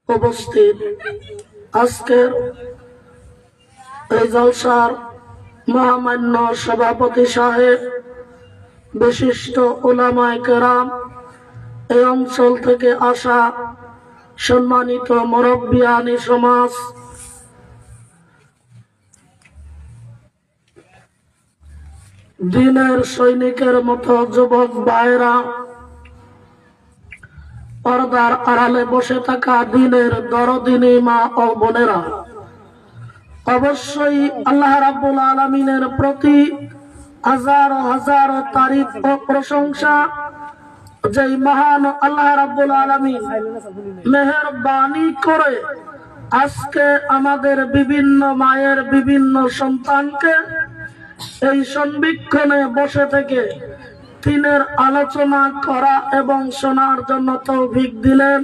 উপস্থিত আজকের এই জলসার মহামান্য সভাপতি সাহেব, বিশিষ্ট উলামায়ে কেরাম, এই অঞ্চল থেকে আসা সম্মানিত মুরব্বিয়ানি সমাজ, দ্বীনের সৈনিকের মতো যুবক ভাইরা, পর্দার আড়ালে বসে থাকা দ্বীনের দরদিনী মা ও বোনেরা, অবশ্যই আল্লাহ রাব্বুল আলামিনের প্রতি হাজারো হাজারো তারিফ ও প্রশংসা। যেই মহান আল্লাহ রাব্বুল আলামিন মেহেরবানি করে আজকে আমাদের বিভিন্ন মায়ের বিভিন্ন সন্তানকে এই সন্ধিক্ষণে বসে থেকে দ্বীনের আলোচনা করা এবং শোনার জন্য তৌফিক দিলেন।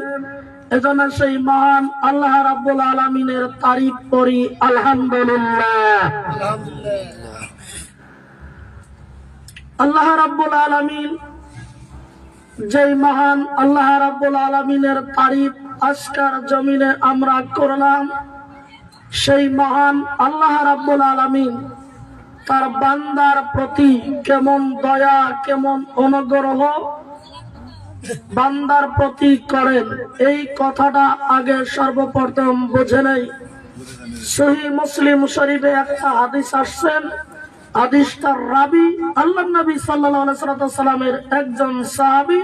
এজন্য সেই মহান আল্লাহ রাব্বুল আলামিনের তারিফ করি আলহামদুলিল্লাহ। আল্লাহ রাব্বুল আলামিন, যেই মহান আল্লাহ রাব্বুল আলামিনের তারিফ আজকের জমিনে আমরা করলাম, সেই মহান আল্লাহ রাব্বুল আলামিন তার বান্দার প্রতি কেমন দয়া, কেমন অনুগ্রহ বান্দার প্রতি করেন, এই কথাটা আগে সর্বপ্রথম বুঝে নেই। সহিহ মুসলিম শরীফে একটা হাদিস আসছেন, হাদিসটার রাবি আল্লাহর নবী সাল্লাল্লাহু আলাইহি ওয়াসাল্লামের একজন সাহাবী,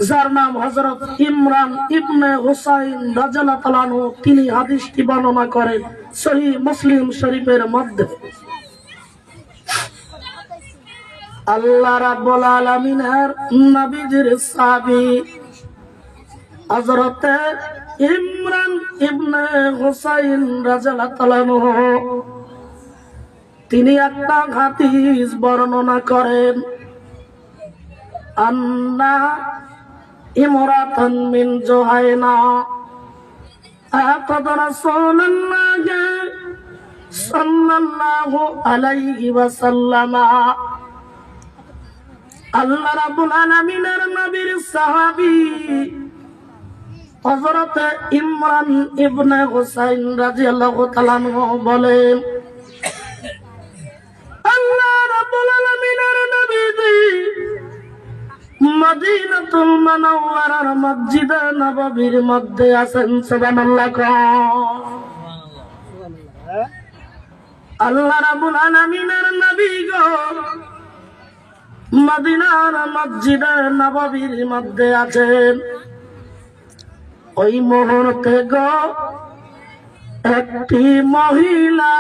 যার নাম হযরত ইমরান ইবনে হুসাইন রাদিয়াল্লাহু তাআলা আনহু। তিনি হাদিসটি বর্ণনা করেন সহিহ মুসলিম শরীফের মধ্যে। আল্লাহ রাব্বুল আলামিনের নবীজির সাহাবী হযরত ইমরান ইবনে হুসাইন রাদিয়াল্লাহু তাআলা আনহু, তিনি একটা হাদিস বর্ণনা করেন, আন্না ইমরাতান মিন জুহাইনা আতাত রাসূলুল্লাহ সাল্লাল্লাহু আলাইহি ওয়াসাল্লাম। আল্লাহ রাব্বুল আলামিনের নবীর সাহাবী হযরত ইমরান ইবনে হুসাইন রাদিয়াল্লাহু তাআলা আনহু বলেন, আল্লাহ রাব্বুল আলামিনের নবীজি মদিনাতুল মুনাওয়ারার মসজিদে নববীর মধ্যে আছেন। সুবহানাল্লাহ। আল্লাহ রাব্বুল আলামিনের নবী গো মদিনার মসজিদে নববীর মধ্যে আছেন। ওই মুহূর্তে গো একটি মহিলা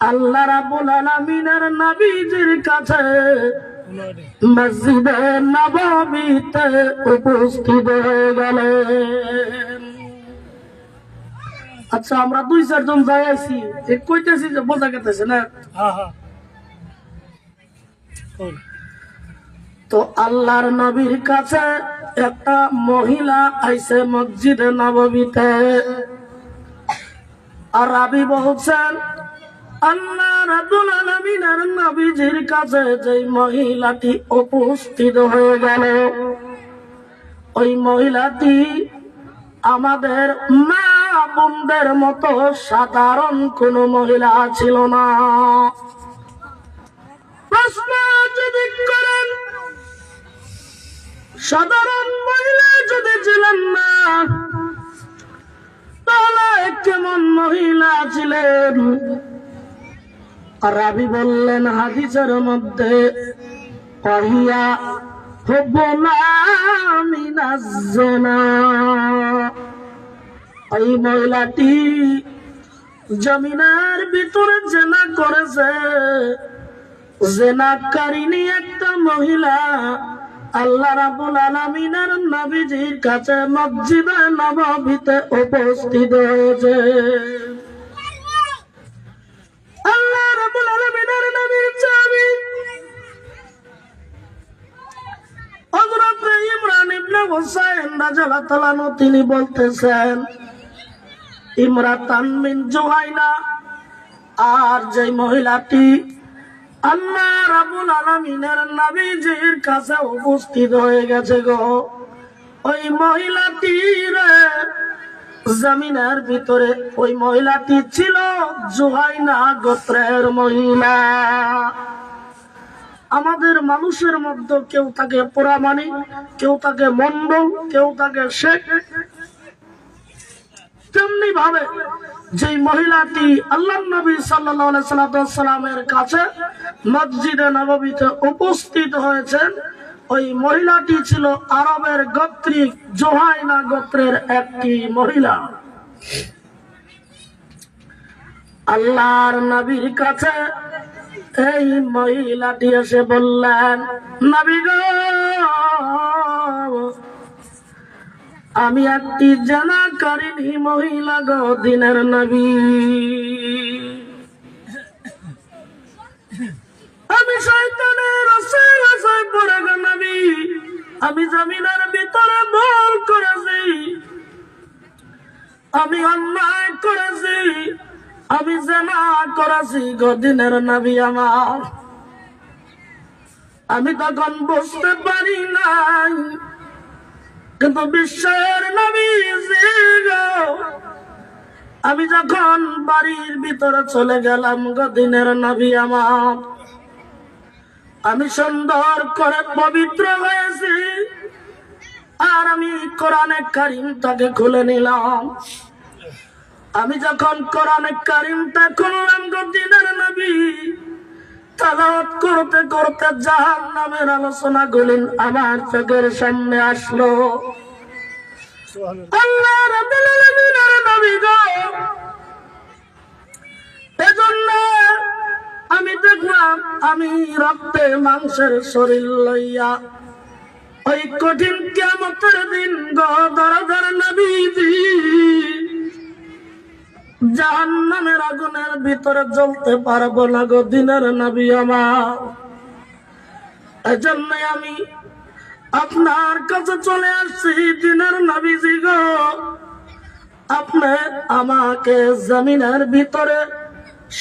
আল্লাহ রাব্বুল আলামিনের নবীজির কাছে মসজিদে নববীতে উপস্থিত হয়ে গেলেন। আচ্ছা, আমরা দুই চারজন যাই আছি, কইতেছি যে বোঝা গেতেছে না। তো আল্লাহর নবীর কাছে একটা মহিলা আইছে মসজিদে নববীতে, আর রাবী বলছেন আল্লাহ রাব্বুল আলামিনের নবীজির কাছে যে মহিলাটি উপস্থিত হয়ে গেল, ওই মহিলাটি আমাদের মা বোনদের মতো সাধারণ কোন মহিলা ছিল না। প্রশ্ন যদি করেন, সাধারণ মহিলা যদি ছিলেন না, তাহলে কেমন মহিলা ছিলেন? রাবী বললেন হাদিসের মধ্যে, কহিয়া হুবনা মিনাজ জিনা, এই মহিলাটি জমিনের ভিতরে জিনা করেছে। জিনাকারিনী একটা মহিলা আল্লাহ রাব্বুল আলামিনের নবীজির কাছে মসজিদে নববীতে উপস্থিত হয়েছে। আল্লাহ রাব্বুল আলামিনের নবীর চাবি হযরত ইমরান ইবনে হুসাইন রাদিয়াল্লাহু তাআলা আনহু, তিনি বলতেছেন ইমরাতান মিন জুহাইনা, আর যে মহিলাটি আল্লাহ রাব্বুল আলামিনের নবীজির কাছে উপস্থিত হয়ে গেছে গো, ওই মহিলাটির জমিনের ভিতরে ওই মহিলাটি ছিল জুহাইনা গোত্রের মহিলা। আমাদের মানুষের মধ্যে কেউ তাকে পুরামানিক, কেউ তাকে মন্ডল, কেউ তাকে শেখ। তেমনি ভাবে যে মহিলাটি আল্লাহর নবী সাল্লাল্লাহু আলাইহি সাল্লামের কাছে মসজিদে নববীতে উপস্থিত হয়েছেন, ওই মহিলাটি ছিল আরবের গোত্রিক জুহাইনা গোত্রের একটি মহিলা। আল্লাহর নবীর কাছে এই মহিলাটি এসে বললেন, নবী গো, আমি একটি জানাকারিনী মহিলা গো দিনের নবী। আমি শয়তানের আশায় পড়ে গো নবী, আমি জমিনের ভিতরে ভুল করেছি, আমি অন্যায় করেছি, আমি জেনা করেছি গো দিনের নবী আমার। আমি তখন বুঝতে পারি নাই, কিন্তু বিশ্বের নবী গো, আমি যখন বাড়ির ভিতরে চলে গেলাম গো দিনের নবী আমার, আমি সুন্দর করে পবিত্র হয়েছি, আর আমি কোরআনে কারিমটাকে খুলে নিলাম। আমি যখন কোরআনে কারিমটা খুললাম গো দিনের নবী, তেলাওয়াত করতে করতে জাহান্নামের আলোচনা গুলি আমার চোখের সামনে আসলো। আল্লাহ রাব্বুল আলামিনের নবী গো, এজন্য আমি দেখলাম আমি রক্তে মাংসের শরীর লইয়া ওই কঠিন কিয়ামতের দিন গো দরদার নবীজি জাহান্নামের আগুনের ভিতরে জ্বলতে পারবো না গো দিনের নবী আমার। এজন্য আমি আপনার কাছে চলে আসছি দিনের নবীজি গো, আপনি আমাকে জমিনের ভিতরে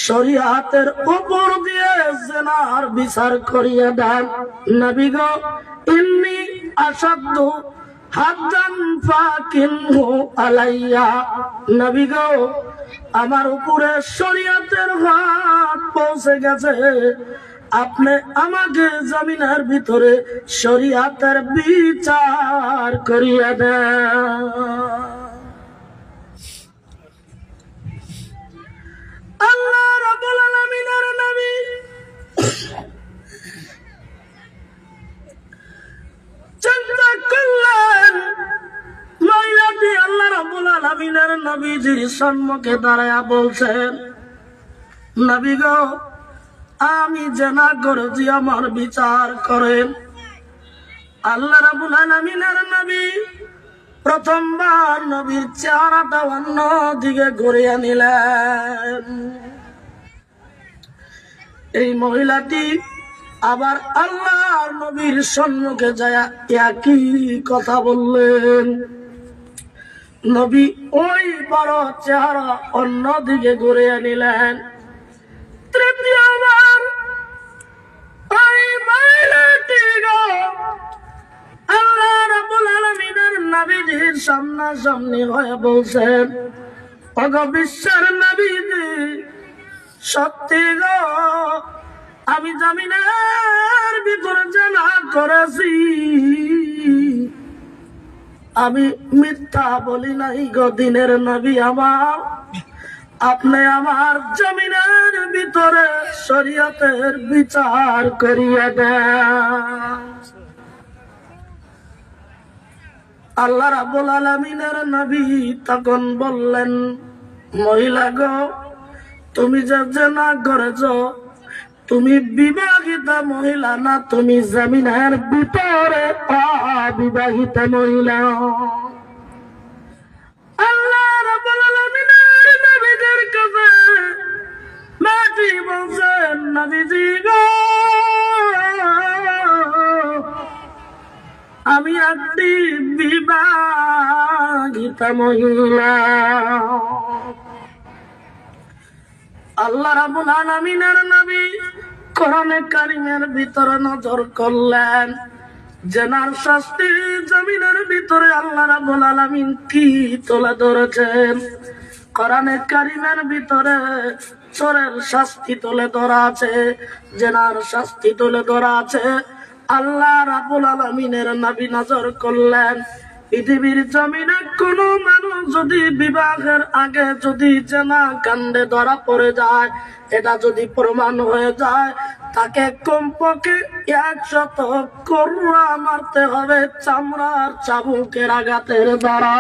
শরিয়াতের উপর দিয়ে জিনার বিচার করিয়ে দেন নবী গো। ইন্নী আসাদু হাদ্দান ফাকিনহু আলাইয়া, নবী গো, আমার উপরে শরিয়াতের হাত পৌঁছে গেছে, আপনি আমাকে জমিনের ভিতরে শরিয়াতের বিচার করিয়ে দেন। আল্লাহ রাব্বুল আলামিনের নবী চিন্তা করলেন, মহিলাটি আল্লাহ রাব্বুল আলামিনের নবীজির সম্মুখে দাঁড়ায়া বলছেন, নবী গো, আমি জেনা করেছি, আমার বিচার করেন। আল্লাহ রাব্বুল আলামিনের নবী প্রথমবার নবীর চেহারাটা অন্য দিকে ঘুরিয়ে নিলেন। এই মহিলাটি আবার আল্লাহর নবীর সম্মুখে যায় একই কথা বললেন। নবী ওই বড় চেহারা অন্য দিকে ঘুরিয়ে নিলেন। তৃতীয়বার ওই মহিলাটি আল্লাহ রাব্বুল আলামিনের নবীজির সামনাসামনি হয়ে বলছেন, ওগো বিশ্বের নবীজি, সত্যি গো, আমি জমিনের ভিতরে জানা করেছি, আমি মিথ্যা বলি নাই গো দিনের নবী আমার। আপনি আমার জমিনের ভিতরে শরিয়তের বিচার করিয়ে দেন। আল্লাহ রাব্বুল আলামিনের নবী তখন বললেন, মহিলা গো, তুমি যে জেনা করেছো, তুমি বিবাহিতা মহিলা না, তুমি জমিনের ভিতরে অবিবাহিতা মহিলা। আল্লাহ রাব্বুল আলামিনের নবীদের কাছে মাটি বলছেন, নবীজি গো, আমি একটি বিবাহিতা মহিলা। আল্লাহ রাব্বুল আলামিনের নবী কোরআনে কারিমের ভিতরে নজর করলেন, জেনার শাস্তি জমিনের ভিতরে আল্লাহ রাব্বুল আলামিন কি তুলে ধরেছেন। কোরআনে কারিমের ভিতরে চোরের শাস্তি তুলে ধরা আছে, জেনার শাস্তি তুলে ধরা আছে। আল্লাহ রাব্বুল আলামিনের নবী নজর করলেন, পৃথিবীর জমিনে কোন মানুষ যদি বিবাহের আগে যদি জেনা কাণ্ডে ধরা পড়ে যায়, এটা যদি প্রমাণ হয়ে যায়, তাকে কমপক্ষে 100 কোররা মারতে হবে চামড়ার চাবুকের আঘাতের দ্বারা।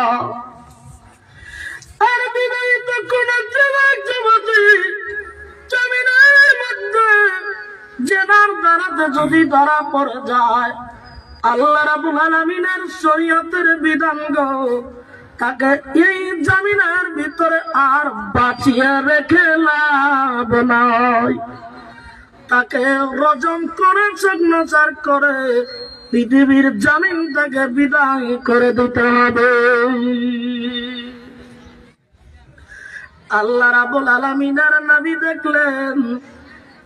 আর বিবাহিত কোন যুবক যুবতী জমিনের মধ্যে জেনার দ্বারাতে যদি ধরা পড়ে যায়, আল্লাহ রাব্বুল আলামিনের শরীয়তের বিধান গো, তাকে এই জমিনের ভিতরে আর বাঁচিয়ে রেখে লাভ নাই, তাকে রজম করে সংসার করে পৃথিবীর জমিন থেকে বিদায় করে দিতে হবে। আল্লাহ রাব্বুল আলামিনের নবী দেখলেন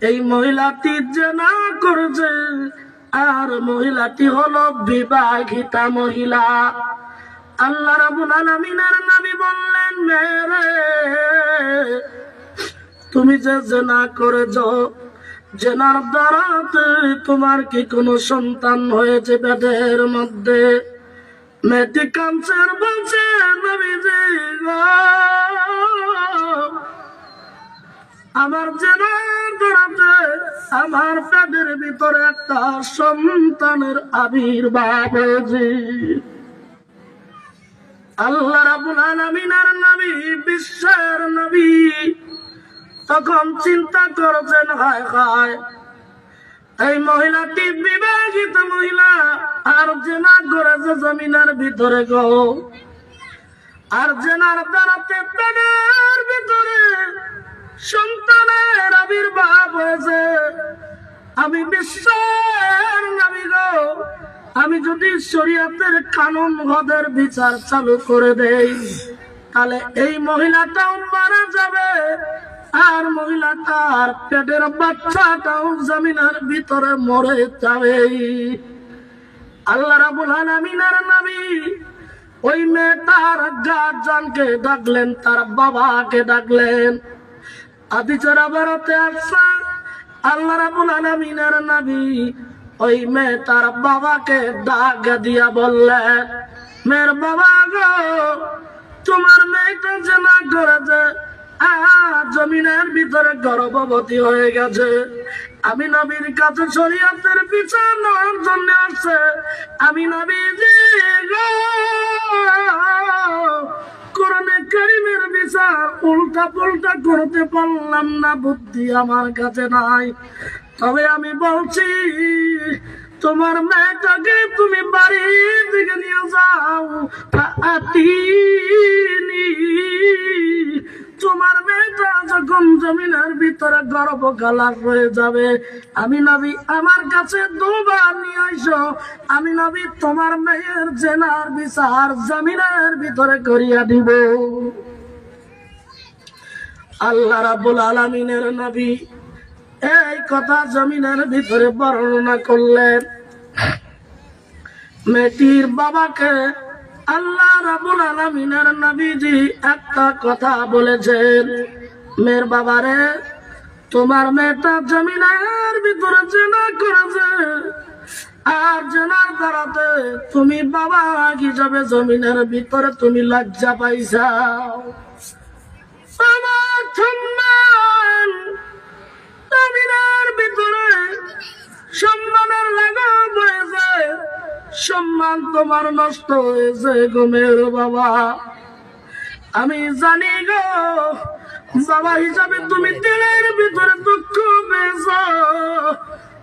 এই মহিলাটি জেনা করেছে, আর মহিলাটি হলো বিবাহিতা মহিলা। আল্লাহ রাব্বুল আলামিনের নবী বললেন, মেরে তুমি যে জেনা করেছো, জেনার দ্বারাতে তোমার কি কোনো সন্তান হয়েছে পেটের মধ্যে? মেয়েটি কাঁদছেন, বলছে নবীজি গো, আমার জেনার দ্বারাতে আমার পেটের ভিতরে একটা সন্তানের আবির্ভাব হয়েছে। আল্লাহ রাব্বুল আলামিনের নবী, বিশ্বের নবী, তখন চিন্তা করছেন, হায় হায়, এই মহিলাটি বিবাহিত মহিলা আর জেনা করেছে জমিনের ভিতরে গো, আর জেনার দ্বারাতে পেটের ভিতরে সন্তানের আবির্ভাব হয়েছে। আমি বিশ্বের নবী গো, আমি যদি শরীয়তের কানুন হদের বিচার চালু করে দেই, তাহলে এই মহিলাটাও মারা যাবে, আর মহিলাটার পেটের বাচ্চাটাও জমিনের ভিতরে মরে যাবে। আল্লাহ রাব্বুল আলামিনের নবী ওই মেয়েটার গার্জিয়ানকে ডাকলেন, তার বাবাকে ডাকলেন। হাদিসের আবারতে আসছে, আল্লাহ রাব্বুল আলামিনের নবী ওই মেয়েটার বাবাকে ডাক দিয়া বললেন, মেয়ের বাবা গো, তোমার মেয়েটা জেনা করেছে, জমিনের ভিতরে গর্ভবতী হয়ে গেছে। আমি নবীর কাছে শরীয়তের বিচার নেওয়ার জন্য আসছে। আমি নবীজি গো, কোরআনে কারীমের বিচার উল্টা পুল্টা করতে পারলাম না, বুদ্ধি আমার কাছে নাই। তবে আমি বলছি, তোমার মেয়েটাকে তুমি বাড়ির দিকে নিয়ে যাও, তোমার মেয়েটা যখন জমিনের ভিতরে গর্ভকালার হয়ে যাবে, আমি নবী আমার কাছে দুবার নিয়ে আইসো, আমি নবী তোমার মেয়ের জেনার বিচার জমিনের ভিতরে করিয়া দিব। আল্লাহ রাব্বুল আলামিনের নবী এই কথা জমিনের ভিতরে বর্ণনা করলেন। মেয়েটির বাবাকে আল্লাহ রাব্বুল আলামিনের নবীজি একটা কথা বলেছেন, মেয়ের বাবারে, তোমার মেয়েটা জমিনের ভিতরে জেনা করেছে, আর জেনার দ্বারাতে তুমি বাবা হিসাবে জমিনের ভিতরে তুমি লজ্জা পাইছাও। আমার সম্মান জমিনের ভিতরে সম্মানের লাগাম হয়েছে, সম্মান তোমার নষ্ট হয়েছে গো মেয়ের বাবা। আমি জানি গো, বাবা হিসাবে তুমি দিলের ভিতরে দুঃখ পেয়েছ,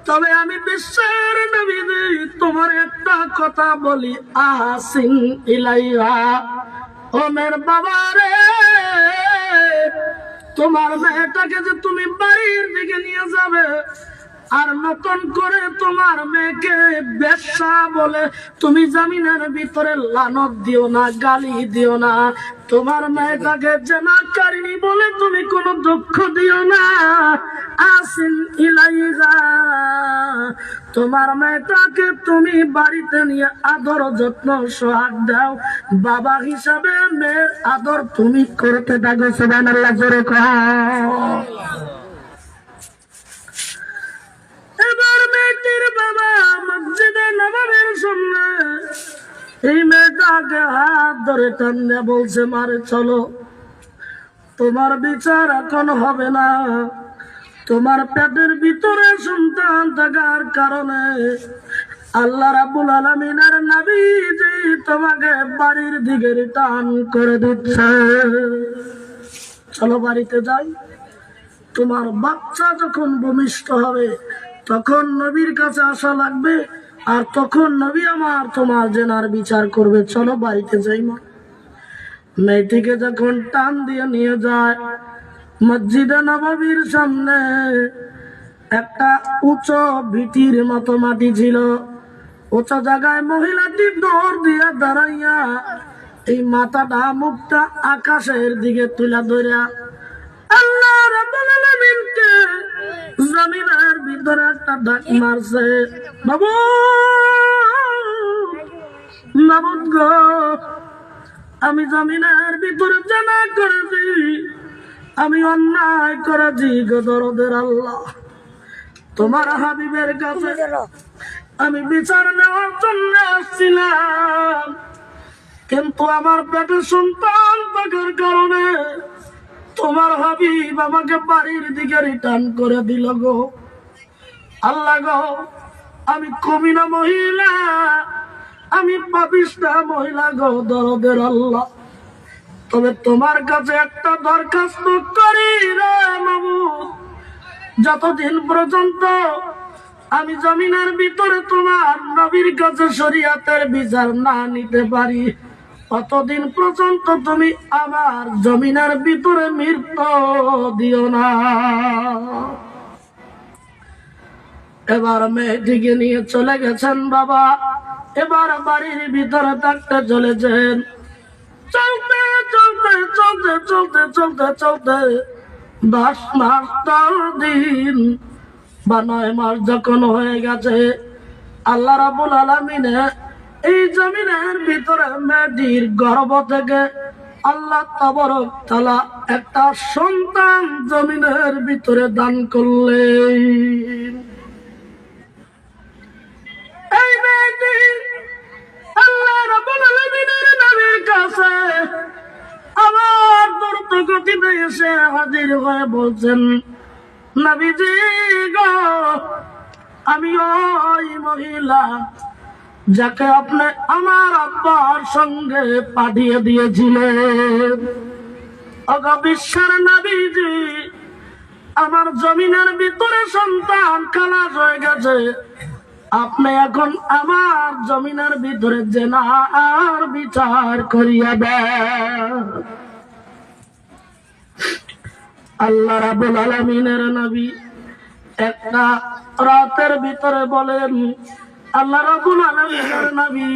তবে আমি বিশ্বের নবী তোমার একটা কথা বলি, আহসিন ইলাইহা, ও মেয়ের বাবা রে, তোমার মেয়েটাকে যে তুমি বাড়ির দিকে নিয়ে যাবে, আর নতুন করে তোমার মেয়েকে বেশ্যা বলে তুমি জমিনের ভিতরে লানত দিও না, গালি দিও না। তোমার মেয়েটাকে জেনাকারিনী বলে তুমি কোনো দুঃখ দিও না। আসিন ইলাইহা, তোমার মেয়েটাকে তুমি বাড়িতে নিয়ে আদর যত্ন সোহাগ দাও। বাবা হিসাবে মেয়ের আদর তুমি করতে থাকো। সুবহানাল্লাহ, জোরে কও। এবার মেয়েটির বাবা মসজিদে নববীর সামনে এই মেয়েটাকে হাত ধরে টানে বলছে, মারে চলো, তোমার বিচার এখন হবে না। তোমার পেটের ভিতরে সন্তান থাকার কারণে আল্লাহ রাব্বুল আলামিনের নবী যে তোমাকে বাড়ির দিকে রিটার্ন করে দিচ্ছে। চলো বাড়িতে যাই। তোমার বাচ্চা যখন ভূমিষ্ঠ হবে তখন নবীর কাছে আসা লাগবে, আর তখন নবী আমার তোমার জেনার বিচার করবে। চলো বাড়িতে যাই। মা মেয়েটিকে যখন টান দিয়ে নিয়ে যায় মসজিদে নববীর সামনে একটা উঁচু ভিটির মতো মাটি ছিল। উঁচু জায়গায় মহিলাটি দৌড় দিয়ে দাঁড়াইয়া এই মাথাটা মুখটা আকাশের দিকে তুলে ধরিয়া আল্লাহ রাব্বুল আলামিনকে জমিনের ভিতরে একটা ডাক মারছে, বাবু মাবুদ গো, আমি জমিনের ভিতরে জানা করেছি, আমি অন্যায় করেছি গো দরদের আল্লাহ। তোমার হাবিবের কাছে আমি বিচার নেওয়ার জন্য আসছিলাম, কিন্তু আমার পেটে সন্তান থাকার কারণে তোমার হাবিব আমাকে বাড়ির দিকে রিটার্ন করে দিল গো। আল্লাহ গো, আমি কমিনা মহিলা, আমি পাপিষ্টা মহিলা গো দরদের আল্লাহ। তবে তোমার কাছে একটা দরখাস্ত করি রে মাবুদ, যতদিন পর্যন্ত আমি জমিনের ভিতরে তোমার নবীর কাছে শরীয়তের বিচার না নিতে পারি, ততদিন পর্যন্ত তুমি আমার জমিনের ভিতরে মৃত্যু দিও না। এবার মেয়েটিকে নিয়ে চলে গেছেন বাবা। এবার বাড়ির ভিতরে থাকতে চলেছেন। চলতে চলতে চলতে চলতে চলতে চলতে 10 মাস 10 দিন বা 9 মাস যখন হয়ে গেছে, আল্লাহ রাব্বুল আলামিন এই জমিনের ভিতরে মেয়েটির গর্ভ থেকে আল্লাহ তাবারক তাআলা একটা সন্তান জমিনের ভিতরে দান করলেন। এই মেয়েটি আল্লাহ রাব্বুল আলামিনের নবীর কাছে আবার দ্রুত গতিতে এসে হাজির হয়ে বলছেন, নবীজি গো, আমি ওই মহিলা যাকে আপনি আমার আব্বার সঙ্গে পাঠিয়ে দিয়েছিলেন। ওগো বিশ্বের নবীজি, আমার জমিনের ভিতরে সন্তান খালাস হয়ে গেছে, আপনি এখন আমার জমিনের ভিতরে জেনার বিচার করিয়া দেন। আল্লাহ রাব্বুল আলামিনের নবী একটা রাতের ভিতরে বলেন, আল্লাহ রাব্বুল আলামিনের নবী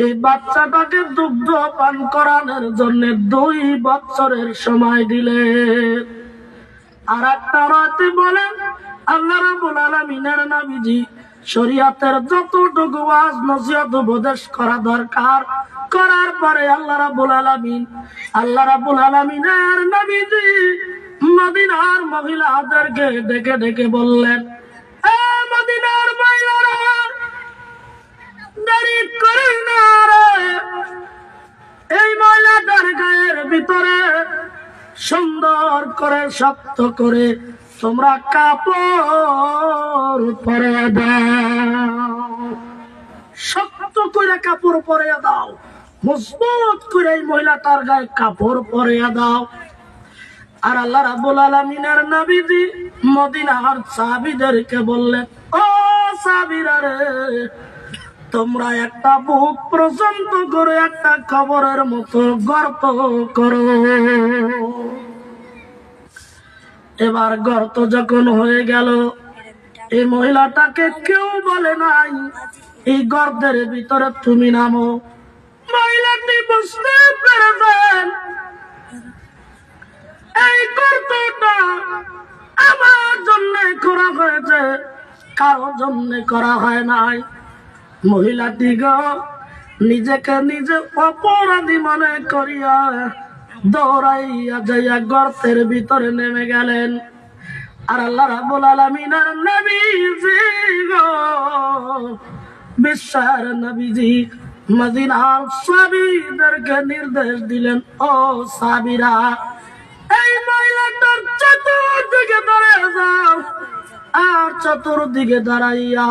এই বাচ্চাটাকে দুগ্ধ পান করানোর জন্য 2 বছরের সময় দিলেন। আর একটা রাতে বলেন আল্লাহ রাব্বুল আলামিনের নবীজি শরীয়তের যতটুকু ওয়াজ নসিহত উপদেশ করা দরকার করার পরে আল্লাহ রাব্বুল আলামিনের নবীজি মদিনার মহিলাদেরকে ডেকে ডেকে বললেন, এ মদিনার মহিলারা, দেরি করেন না রে, এই মহিলাটার গায়ের ভিতরে সুন্দর করে শক্ত করে তোমরা কাপড় পরে দাও, শক্ত করে কাপড় পরে দাও, মজবুত করে এই মহিলাটার গায়ে কাপড় পরে দাও। আর আল্লাহ রাব্বুল আলামিনের নবীজি মদিনার সাহাবীদেরকে বললেন, ও সাহাবীরা রে, তোমরা একটা বুক পর্যন্ত করে একটা কবরের মতো গর্ত করো। এবার গর্ত যখন হয়ে গেল, এই মহিলাটাকে কেউ বলে নাই এই গর্তের ভিতরে তুমি নামো। মহিলাটি বুঝতে পেরেছেন এই গর্তটা আমার জন্য করা হয়েছে, কারো জন্য করা হয় নাই। মহিলাটি নিজেকে নিজে অপরাধী মনে করিয়া দৌড়াইয়া যাইয়া গর্তের ভিতরে নেমে গেলেন। আর আল্লাহ রাব্বুল আলামিনের নবীজি গো, বিশ্বের নবীজি মদিনার সাহাবীদেরকে নির্দেশ দিলেন, ও সাহাবীরা এই মহিলাটার চতুর্দিকে দাঁড়িয়ে যাও, আর চতুর্দিকে দাঁড়াইয়া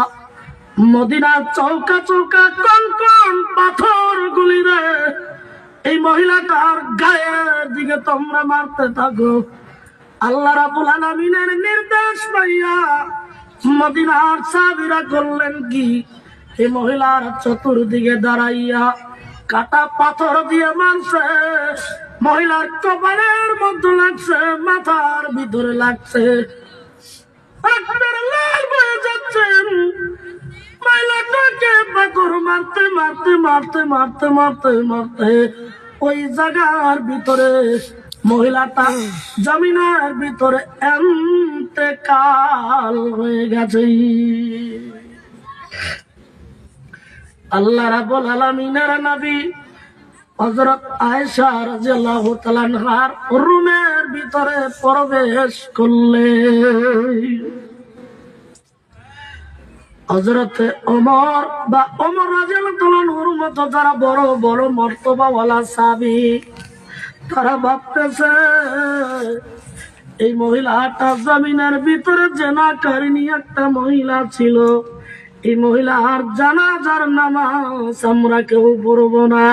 মদিনার চৌকা চৌকা কোন কোন পাথর গুলিরে এই মহিলাটার গায়ের দিকে তোমরা মারতে থাকো। আল্লাহ রাব্বুল আলামিনের নির্দেশ পাইয়া মদিনার সাহাবীরা করলেন কি, এই মহিলার চতুর্দিকে দাঁড়াইয়া কাটা পাথর দিয়ে মারছে। মহিলার কপালের মধ্যে লাগছে, মাথার ভিতরে লাগছে, লাল হয়ে যাচ্ছেন। মহিলাটাকে পাথর মারতে মারতে মারতে মারতে মারতে মারতে ওই জায়গার ভিতরে মহিলাটা জমিনের ভিতরে ইন্তেকাল হয়ে গেছে। আল্লাহ রাব্বুল আলামিনের নবী হযরত আয়েশা রাদিয়াল্লাহু তাআলা আনহার রুমের ভিতরে প্রবেশ করলেন। হযরত ওমর রাদিয়াল্লাহু তাআলা আনহুর মতো যারা বড় বড় মর্তবাওয়ালা সাহাবী, তারা ভাবতেছে এই মহিলাটা জমিনের ভিতরে জেনাকারিনী একটা মহিলা ছিল, এই মহিলার জানাজার নামাজ আমরা কেউ পড়ব না।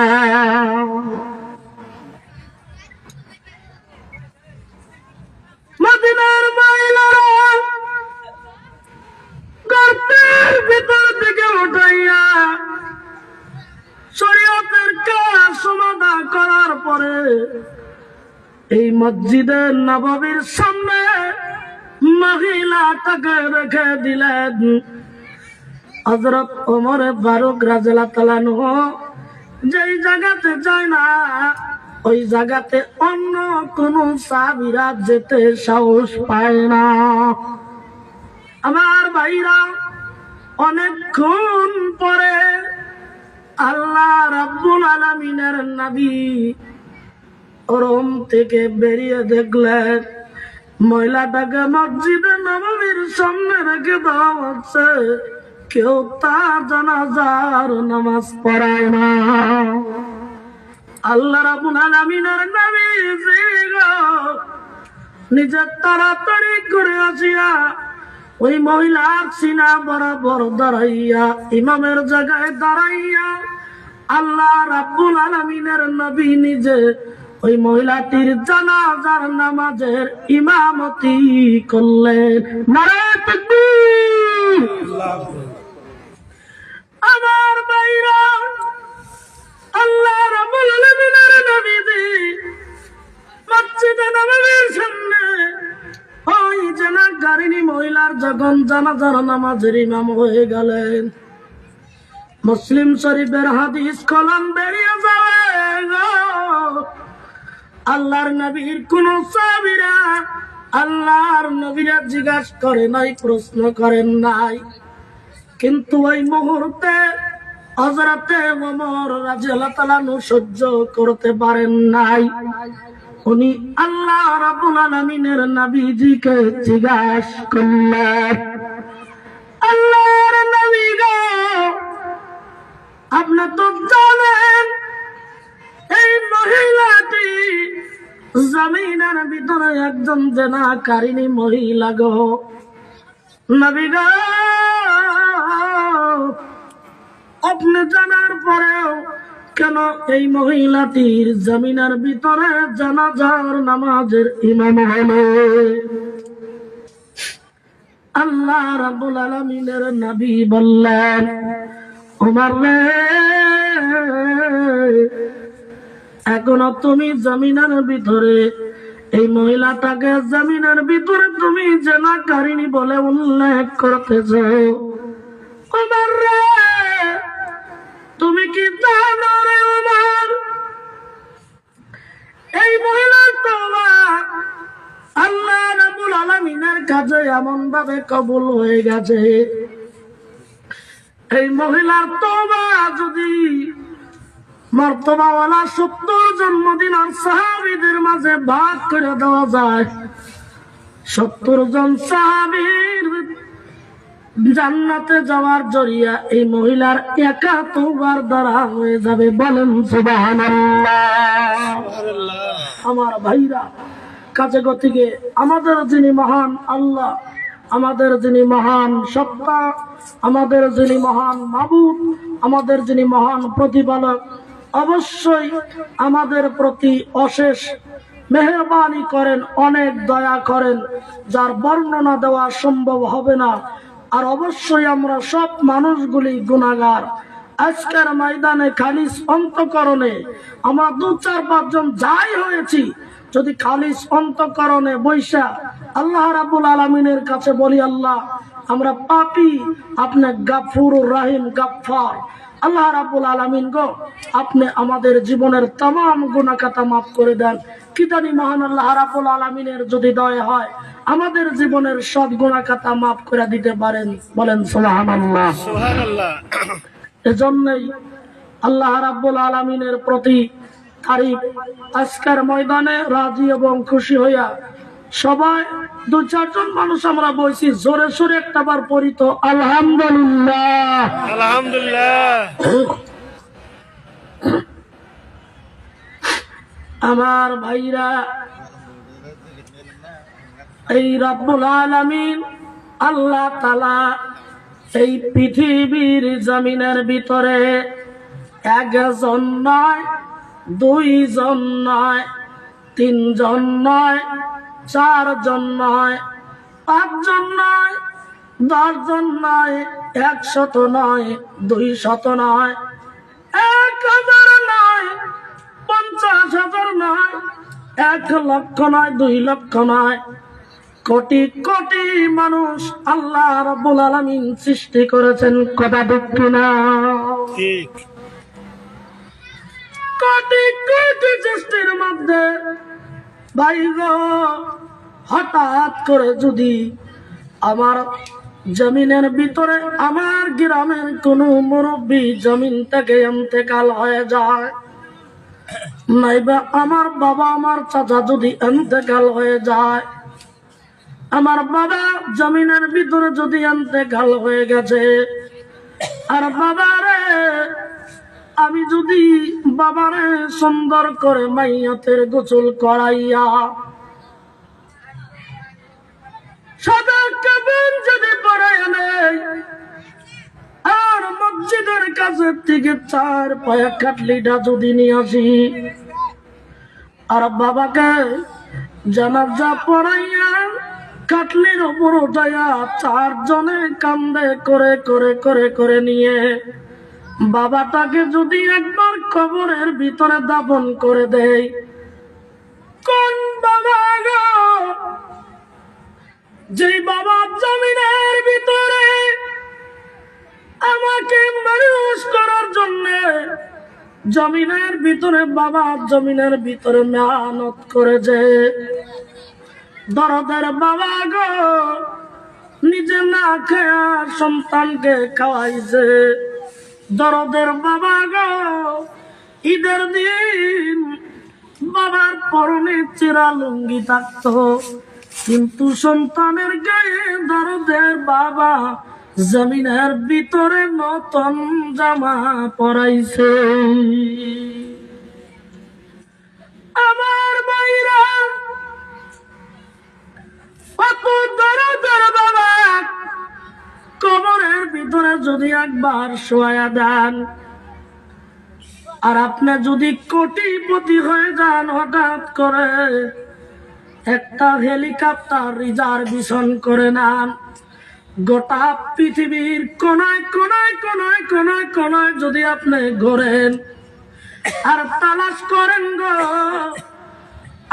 মদিনার মহিলারা গর্তের ভিতর থেকে উঠাইয়া শরীয়তের কাজ সমাধান করার পরে এই মসজিদে নববীর সামনে মহিলাটাকে রেখে দিলেন। হযরত ওমর ফারুক রাদিয়াল্লাহু তাআলা আনহু যেই জায়গাতে যায় না, ওই জায়গাতে অন্য কোন সাহাবীরা যেতে সাহস পায় না। আমার ভাইরা, অনেকক্ষণ পরে আল্লাহ রাব্বুল আলামিনের নবী রুম থেকে বেরিয়ে দেখলেন মহিলাটাকে মসজিদে নববীর সামনে রেখে দেওয়া হচ্ছে, কেউ তার জানাজার নামাজ পড়ায় না। আল্লাহ রাব্বুল আলামিনের নবী নিজে তাড়াতাড়ি করে আসিয়া ওই মহিলার সিনা বরাবর দাঁড়াইয়া ইমামের জায়গায় দাঁড়াইয়া আল্লাহ রাব্বুল আলামিনের নবী নিজে ওই মহিলাটির জানাজার নামাজের ইমামতি করলেন। নারে তাকবীর! আমার ভাইরা, আল্লাহ রাব্বুল আলামিনের নবী মসজিদে নববীর সামনে ওই জানাজারিনী মহিলার যখন জানাজার নামাজের ইমাম হয়ে গেলেন, মুসলিম শরীফের হাদিস কলম বেরিয়ে যাবে। আল্লাহর নবীর কোন সাহাবীরা আল্লাহর নবীরা জিজ্ঞাসা করে নাই, প্রশ্ন করেন নাই, কিন্তু ওই মুহূর্তে হযরতে ওমর রাদিয়াল্লাহু তাআলা আনহু সহ্য করতে পারেন নাই। উনি আল্লাহ রাব্বুল আলামিনের নবীজিকে জিজ্ঞাসা করলেন, আল্লাহর নবী গো, আপনি তো জানেন এই মহিলাটি জমিনের ভিতরে একজন জেনাকারিনী মহিলা গো। নবী গো, আপনি জানার পরেও কেন এই মহিলাটির জমিনের ভিতরে জানাজার নামাজের ইমাম হলো? আল্লাহ রাব্বুল আলামিনের নবী বললেন, ওমর রে, এখনো তুমি জমিনের ভিতরে এই মহিলাটাকে জমিনের ভিতরে তুমি জেনাকারিনী বলে উল্লেখ করতেছ। উমর রে, তুমি কি জানো রে উমর, এই মহিলার তওবা আল্লাহ রাব্বুল আলামিনের কাছে এমন ভাবে কবুল হয়ে গেছে, এই মহিলার তওবা যদি মর্তবাওয়ালা 70 জন্মদিনের সাহাবীদের মাঝে ভাগ করে দেওয়া যায়, 70 জন সাহাবীর জান্নাতে যাওয়ার জরিয়া এই মহিলার একা তওবার দ্বারা হয়ে যাবে। বলেন সুবহানাল্লাহ। আমার ভাইরা, কাজে গতিকে আমাদের যিনি মহান আল্লাহ, আমাদের যিনি মহান সত্তা, আমাদের যিনি মহান মাবুদ, আমাদের যিনি মহান প্রতিপালক, অবশ্যই আমাদের প্রতি অশেষ মেহেরবানি করেন, অনেক দয়া করেন, যার বর্ণনা দেওয়া সম্ভব হবে না। আর অবশ্যই আমরা সব মানুষগুলি গুনাহগার। আজকের ময়দানে খালিস অন্তঃকরণে আমরা 2-4-5 জন যাই হয়েছি, যদি খালিস অন্তঃকরণে বৈশা আল্লাহ রাব্বুল আলামিনের কাছে বলি, আল্লাহ আমরা পাপী, আপনি গাফুরুর রহিম গাফফার, আল্লাহ রাব্বুল আলামিন গো, আপনি আমাদের জীবনের तमाम গুনাহ খাতা মাফ করে দেন। কি জানি মহান আল্লাহ রাব্বুল আলামিনের যদি দয়া হয় আমাদের জীবনের সব গুনাহ খাতা মাফ করে দিতে পারেন। বলেন সুবহানাল্লাহ। সুবহানাল্লাহ। এজন্যই আল্লাহ রাব্বুল আলামিনের প্রতি তারিফ, আজকের ময়দানে রাজি এবং খুশি হইয়া সবাই 2-4 জন মানুষ আমরা বলছি, জোরে সোরে একটাবার পড়ি তো আলহামদুলিল্লাহ। আলহামদুলিল্লাহ। আমার ভাইরা, এই রব্বুল আলামিন আল্লাহ তাআলা এই পৃথিবীর জমিনের ভিতরে 1 জন নয়, 2 জন নয়, 3 জন নয়, 4 জন নয়, 5 জন নয়, 10 জন নয়, 100 নয়, 200 নয়, 1000 নয়, 50,000 নয়, 1 লক্ষ নয়, 2 লক্ষ নয়, কোটি কোটি মানুষ আল্লাহ রাব্বুল আলামিন সৃষ্টি করেছেন। কথা ঠিক কিনা? ঠিক। কোটি কোটি সৃষ্টির মধ্যে ভাই গো, হঠাৎ করে যদি আমার জমিনের ভিতরে আমার গ্রামের কোন মুরব্বী জমিন থেকে ইন্তেকাল হয়ে যায়, নাইবা আমার বাবা আমার চাচা যদি ইন্তেকাল হয়ে যায়, আমার বাবা জমিনের ভিতরে যদি ইন্তেকাল হয়ে গেছে, আর বাবারে আমি যদি বাবারে সুন্দর করে মাইয়াতের গোসল করাইয়া সাদা কাফন যদি পরাইয়া নেই, আর মসজিদের কাছে থেকে 4 পায়া কাটলিটা যদি নিয়ে আসি, আর বাবাকে জানাজা পড়াইয়া কাটলির উপর উঠাইয়া 4 জনে কান্দে করে করে করে করে নিয়ে বাবাটাকে যদি একবার কবরের ভিতরে দাফন করে দেয়, কোন বাবা গো, যেই বাবা জমিনের ভিতরে আমাকে মানুষ করার জন্য জমিনের ভিতরে বাবা জমিনের ভিতরে মেহনত করেছে, দরদের বাবা গো, নিজে না খেয়া সন্তানকে খাওয়াইছে, দরদের বাবা গো, ঈদের দিন বাবার পরনে চিরা লুঙ্গি থাকতো, কিন্তু সন্তানের গায়ে দরদের বাবা জমিনের ভিতরে নতুন জামা পরাইছে। আমার ভাইরা, কত দরদের বাবা কবরের ভিতরে যদি একবার শোয়া দেন, আর আপনি যদি কোটিপতি হয়ে যান, হঠাৎ করে একটা হেলিকপ্টার রিজার্ভেশন করে নেন, গোটা পৃথিবীর কোনায় কোনায় কোনায় কোনায় কোনায় যদি আপনি ঘোরেন আর তালাশ করেন গো,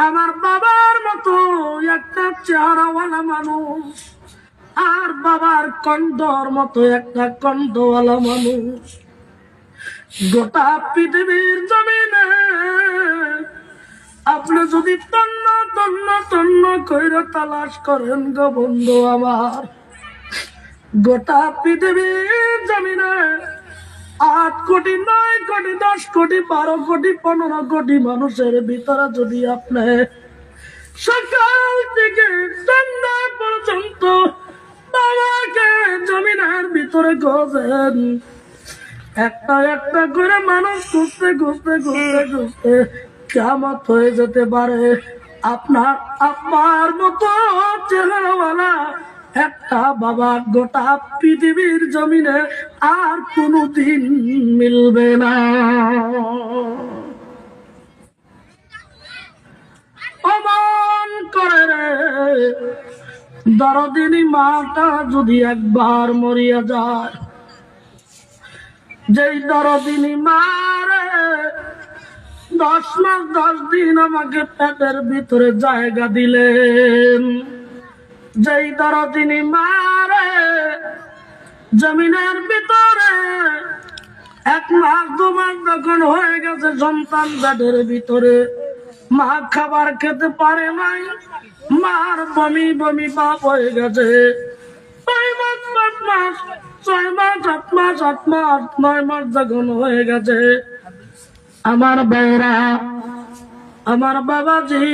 আমার বাবার মতো চেহারাওয়ালা মানুষ আর বাবার কণ্ঠর মতো একটা কণ্ঠওয়ালা মানুষ। গোটা পৃথিবীর জমিনে আপনি যদি তন্ন তন্ন তন্ন কইরা তালাশ করেন গো বন্ধু আমার, গোটা পৃথিবীর জমিনে 8 কোটি 9 কোটি 10 কোটি 12 কোটি 15 কোটি মানুষের ভিতরে যদি আপনি সকাল থেকে সন্ধ্যা পর্যন্ত বাবাকে জমিনের ভিতরে খোঁজেন, একটা একটা করে মানুষ খুঁজতে খুঁজতে খুঁজতে খুঁজতে কিয়ামত হয়ে যেতে পারে। আপনার আব্বার মতো চেহারাওয়ালা একটা বাবা গোটা পৃথিবীর জমিনে আর কোনদিন মিলবে না। অমন করে রে দরদিনী মাটা যদি একবার মরিয়া যায়, যেই দরদিনী মারে 10 মাস 10 দিন আমাকে পেটের ভিতরে জায়গা দিলেন, যেই দরদিনী মারে জমিনের ভিতরে 1 মাস 2 মাস যখন হয়ে গেছে সন্তান পেটের ভিতরে, মা খাবার খেতে পারে নাই, মার বমি বমি ভাব হয়ে গেছে, 6 মাস 5 মাস 6 মাস 8 মাস 8 মাস 9 মাস যখন হয়ে গেছে, আমার ভাইরা আমার বাবাজি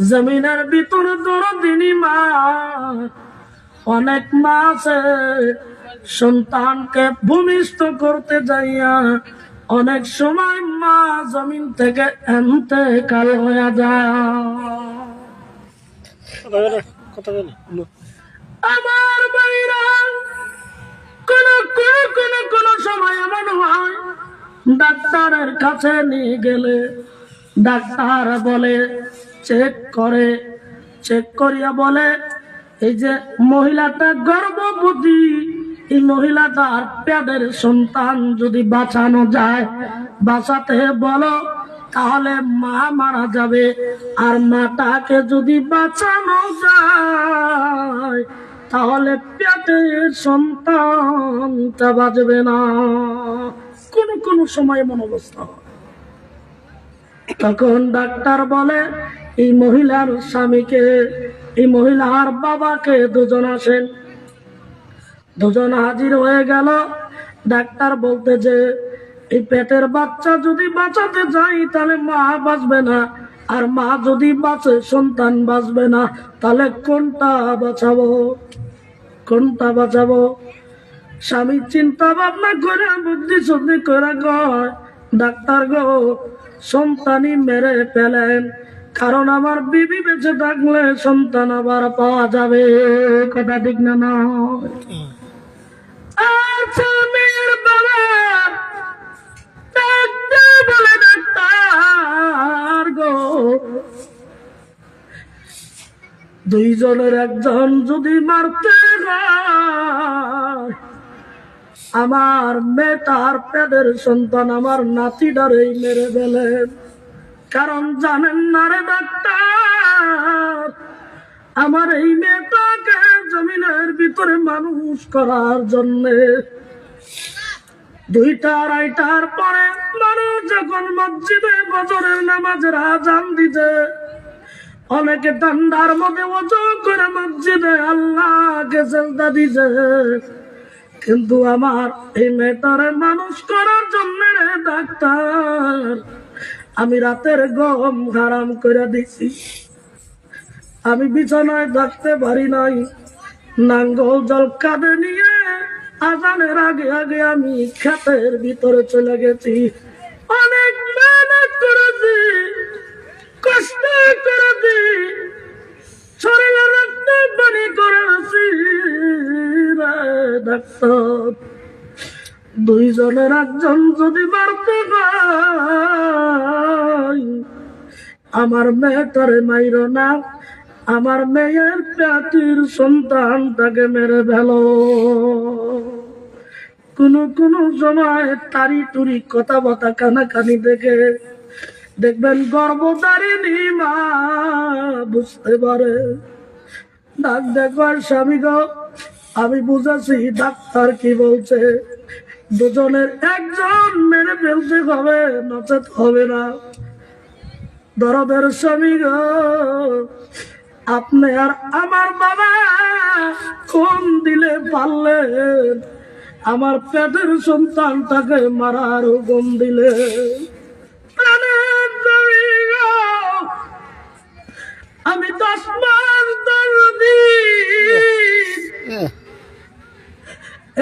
জমিনের ভিতরে দরদিনী মা অনেক মা আছে সন্তানকে ভূমিষ্ঠ করতে যাইয়া অনেক সময় মা জমিন থেকে ইন্তেকাল হয়ে যায়। আমার ভাইরা কোন সময় এমন হয় ডাক্তারের কাছে নিয়ে গেলে ডাক্তার বলে চেক করিয়া বলে এই যে মহিলাটা গর্ভবতী, এই মহিলাটার পেটের সন্তান যদি বাঁচানো যায় বাঁচাতে বলো, তাহলে মা মারা যাবে, আর মাটাকে যদি বাঁচানো যায় তাহলে পেটের সন্তানটা বাঁচবে না। কোন সময় এমন অবস্থা হয়। তখন ডাক্তার বলে এই মহিলার স্বামীকে, এই মহিলার বাবাকে দুজন আসেন, দুজন হাজির হয়ে গেল। ডাক্তার বলতে যে এই পেটের বাচ্চা যদি বাঁচাতে যাই তাহলে মা বাঁচবে না, আর মা যদি বাঁচে সন্তান বাঁচবে না, তাহলে কোনটা বাঁচাবো? স্বামী চিন্তা ভাবনা করে বুদ্ধি শুদ্ধি করে কয় ডাক্তার গো সন্তানই মেরে ফেলেন, কারণ আমার বিবি বেঁচে থাকলে সন্তান আবার পাওয়া যাবে। কথা ঠিক না নয়? আচ্ছা মেয়ের বাবা ডাক্তার বলে ডাক্তার গো দুইজনের একজন যদি মারতে হয় আমার মেয়েটার পেটের সন্তান আমার নাতিটারেই মেরে ফেলেন, কারণ জানেন না রে ডাক্তার আমার এই মেয়েটাকে জমিনের ভিতরে মানুষ করার জন্যে 2টা 2:30টার পরে মানুষ যখন মসজিদে ফজরের নামাজের আযান দিতে, অনেকে ঠান্ডার মধ্যে ওযু করে মসজিদে আল্লাহকে সিজদা দিছে, কিন্তু আমার এই মেয়েটারে মানুষ করার জন্য রে ডাক্তার আমি রাতের ঘুম হারাম করে দিছি, আমি বিছানায় থাকতে পারি নাই, নাঙ্গল জল কাঁধে নিয়ে আজানের আগে আগে আমি ক্ষেতের ভিতরে চলে গেছি, অনেক মেহনত করেছি, কষ্ট করেছি, শরীরে রক্ত পানি করেছি ডাক্তার। দুইজনের একজন যদি মারতে হয় আমার মেয়েটারে মাইর না, আমার মেয়ের পেটের সন্তানটাকে মেরে ফেলো। কোন সময় তারি তুরি কথা বাতা কানাকানি দেখে দেখবেন গর্ভধারিণী মা বুঝতে পারে, ডাক দেখবার স্বামী গো, আমি বুঝেছি ডাক্তার কি বলছে, দুজনের একজন মেরে ফেলতে হবে, নচেত হবে না। দরদের স্বামী গো, আপনি আর আমার বাবা কোন দিলে পারলেন আমার পেটের সন্তানটাকে মারার হুকুম দিলে? আমি 10 মাস 10 দিন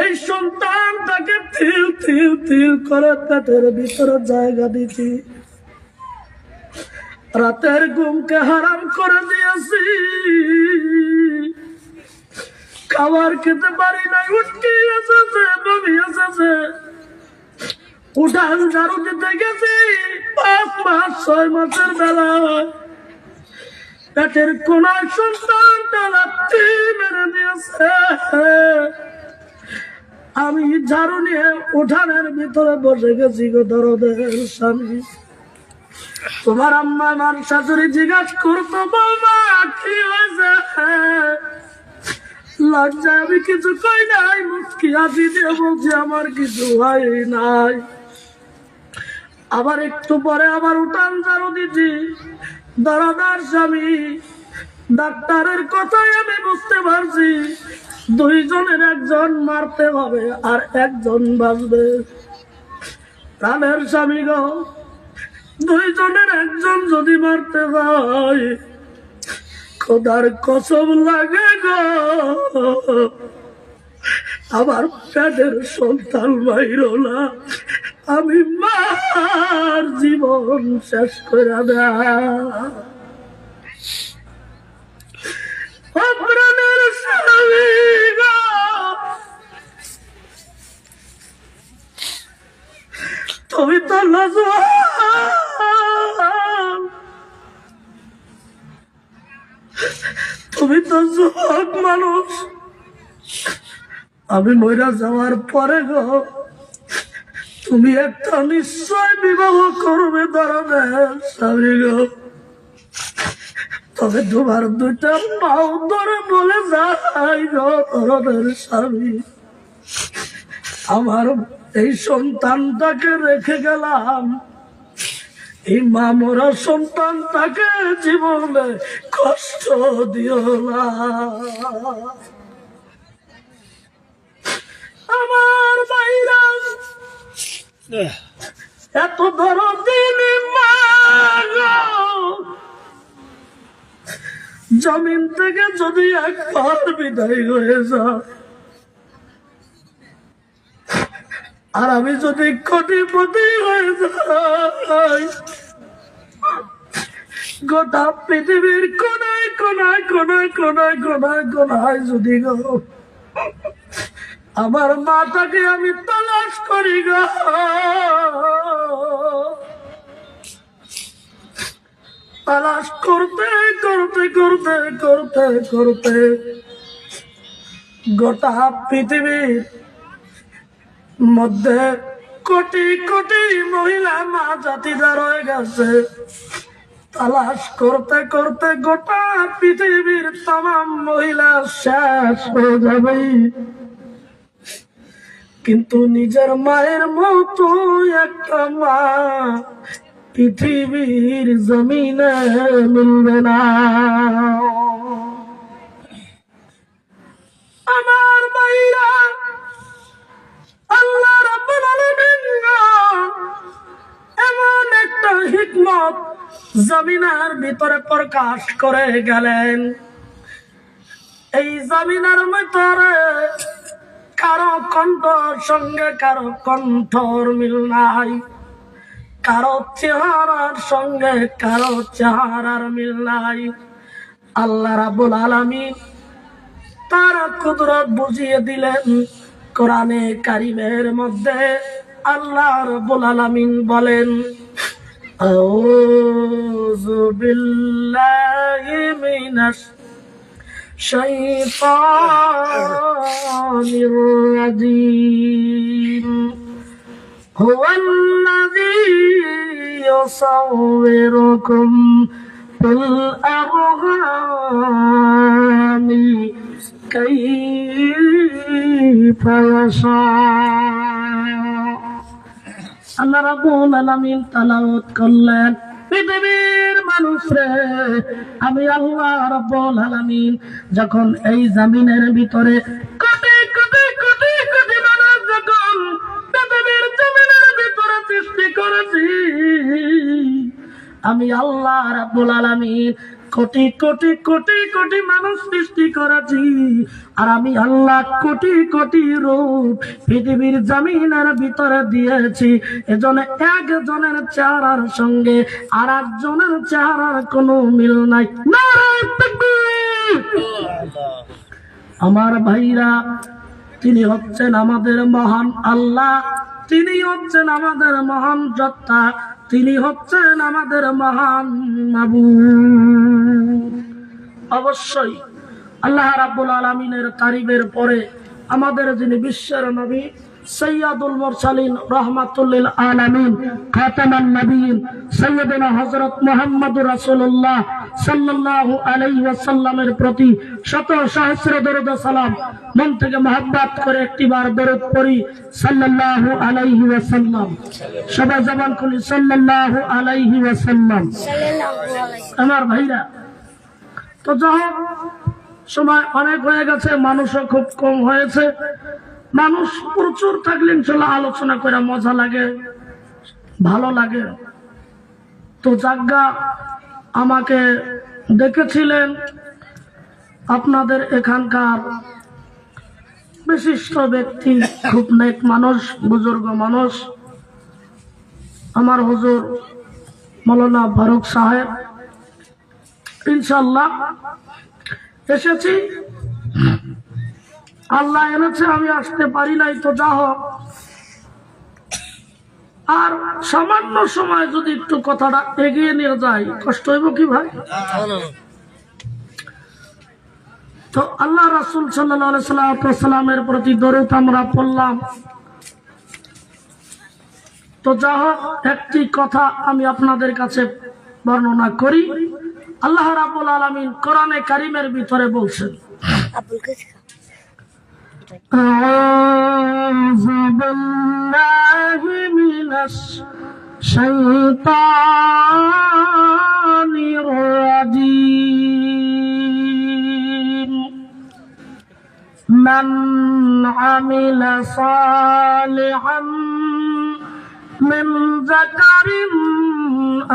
এই সন্তানটাকে তিল তিল তিল করে পেটের ভিতরে জায়গা দিচ্ছি, রাতের ঘুমকে হারাম করে দিয়েছি, খাবার খেতে পারি না, উঠকি এসেছে, বমি এসেছে, উঠান ঝাড়ু দিতে গেছি 5 মাস 6 মাসের বেলা, পেটের কোনায় সন্তানটা লাথি মেরে দিয়েছে। আমি ঝাড়ু নিয়ে উঠানের ভিতরে বসে গেছি গো দরদের স্বামী। তোমার আম্মা আমার শাশুড়ি জিজ্ঞাসা করতো, বাবা কি হয়েছে? লজ্জা আমি কিছু কই নাই, মুচকি হাসি দিয়ে বলছি আমার কিছু হয় নাই। আবার একটু পরে আবার উঠান ঝাড়ু দিচ্ছি, দরদার স্বামী ডাক্তারের কথাই আমি বুঝতে পারছি, 2 জনের একজন মারতে হবে আর একজন বাঁচবে। প্রাণের স্বামী গো, 2 জনের একজন যদি মারতে হয়, খোদার কসম লাগে গো, আমার পেটের সন্তান মাইরো না, আমি মার জীবন শেষ করে দেয়। প্রাণের স্বামী গো, তুমি তো নজওয়ান, তুমি তো যুবক মানুষ, আমি মইরা যাওয়ার পরে গো তুমি একটা নিশ্চয় বিবাহ করবে দরদের স্বামী গো। তবে তোমার 2টা পাও ধরে বলে যাই গো দরদের স্বামী, আমার এই সন্তানটাকে রেখে গেলাম, এই মা মরা সন্তানটাকে জীবনে কষ্ট দিও না। আমার ভাইরা এত দরদিনী মা গো, জমিন থেকে যদি একবার বিদায় হয়ে যায়, আর আমি যদি কোটিপতি হয়ে যাই, গোটা পৃথিবীর কোনায় কোনায় কোনায় কোনায় কোনায় কোনায় যদি গো আমার মাটাকে আমি তালাশ করি গো, তালাশ করতে করতে করতে করতে করতে গোটা পৃথিবীর মধ্যে কোটি কোটি মহিলা মা জাতিরা রয়ে গেছে, তালাশ করতে করতে গোটা পৃথিবীর तमाम মহিলা শেষ হয়ে যাবে, কিন্তু নিজের মায়ের মতো একটা মা পৃথিবীর জমিনে মিলবে না। আমার মায়েরা আল্লাহ রাব্বুল আলামিন এমন একটা হিকমত জমিনের ভিতরে প্রকাশ করে গেলেন, এই জমিনের ভিতরে কারো কণ্ঠর সঙ্গে কারো কণ্ঠর মিল নাই, কারো চেহারার সঙ্গে কারো চেহারার মিল নাই। আল্লাহ রাব্বুল আলামিন তার কুদরত বুঝিয়ে দিলেন কোরআনে কারিমের মধ্যে। আল্লাহ রাব্বুল আলামিন বলেন, আউযু বিল্লাহি মিনাশ শাইতানির রাজিম, হুয়াল্লাযী يصوركم في الأرحام كيف يشاء আল্লাহ রাব্বুল আলামিন তেলাওয়াত করলেন, পৃথিবীর মানুষরে আমি আল্লাহ রাব্বুল আলামিন যখন এই জমিনের ভিতরে কোটি কোটি কোটি কোটি মানুষ যখন পৃথিবীর জমিনের ভিতরে সৃষ্টি করেছি, আমি আল্লাহ রাব্বুল আলামিন কোটি কোটি কোটি কোটি মানুষ সৃষ্টি করেছি, আর আমি আল্লাহ কোটি কোটি রূপ পৃথিবীর জমিনের ভিতরে দিয়েছি। এজন্য একজনের চেহারার সঙ্গে আর একজনের চেহারার কোনো মিল নাই। নারায়ে তাকবীর! আমার ভাইরা, তিনি হচ্ছেন আমাদের মহান আল্লাহ, তিনি হচ্ছেন আমাদের মহান সত্তা, তিনি হচ্ছেন আমাদের মহান মাবুদ। অবশ্যই আল্লাহ রাব্বুল আলামিনের তারিফের পরে আমাদের যিনি বিশ্বের নবী সৈয়দুল মুরসালিন রাহমাতুল লিল আলামিন খাতামান নবীন সাইয়্যিদনা হযরত মুহাম্মদুর রাসূলুল্লাহ সাল্লাল্লাহু আলাইহি ওয়াসাল্লামের প্রতি শত সহস্র দরুদ ও সালাম মন থেকে মহব্বত করে একটিবার দরুদ পড়ি সাল্লাল্লাহু আলাইহি ওয়াসাল্লাম। সবাই জবান খুলি সাল্লাল্লাহু আলাইহি ওয়াসাল্লাম। আমার ভাইরা, তো যাই হোক, সময় অনেক হয়ে গেছে, মানুষও খুব কম হয়েছে। মানুষ প্রচুর থাকলে ইনশাআল্লাহ আলোচনা করে মজা লাগে, ভালো লাগে। তো জাগা আমাকে দেখেছিলেন আপনাদের এখানকার বিশিষ্ট ব্যক্তি, খুব নেক মানুষ, বুজুর্গ মানুষ, আমার হুজুর মৌলানা ফারুক সাহেব। ইনশাআল্লাহ এসেছি, আল্লাহ এনেছে, আমি আসতে পারি নাই। তো যা হোক, আর সামান্য সময় যদি একটু কথাটা এগিয়ে নিয়ে যায়, কষ্ট হইব কি ভাই? তো আল্লাহ রাসূল সাল্লাল্লাহু আলাইহি সাল্লামের প্রতি দরুদ আমরা পড়লাম। তো যা হোক, একটি কথা আমি আপনাদের কাছে বর্ণনা করি। আল্লাহ রাব্বুল আলামিন কোরআনে কারীমের ভিতরে বলছেন, আউযু বিল্লাহি মিনাশ শাইতানির রাজীম, মান আমিলা সালিহান মিন যাকারিন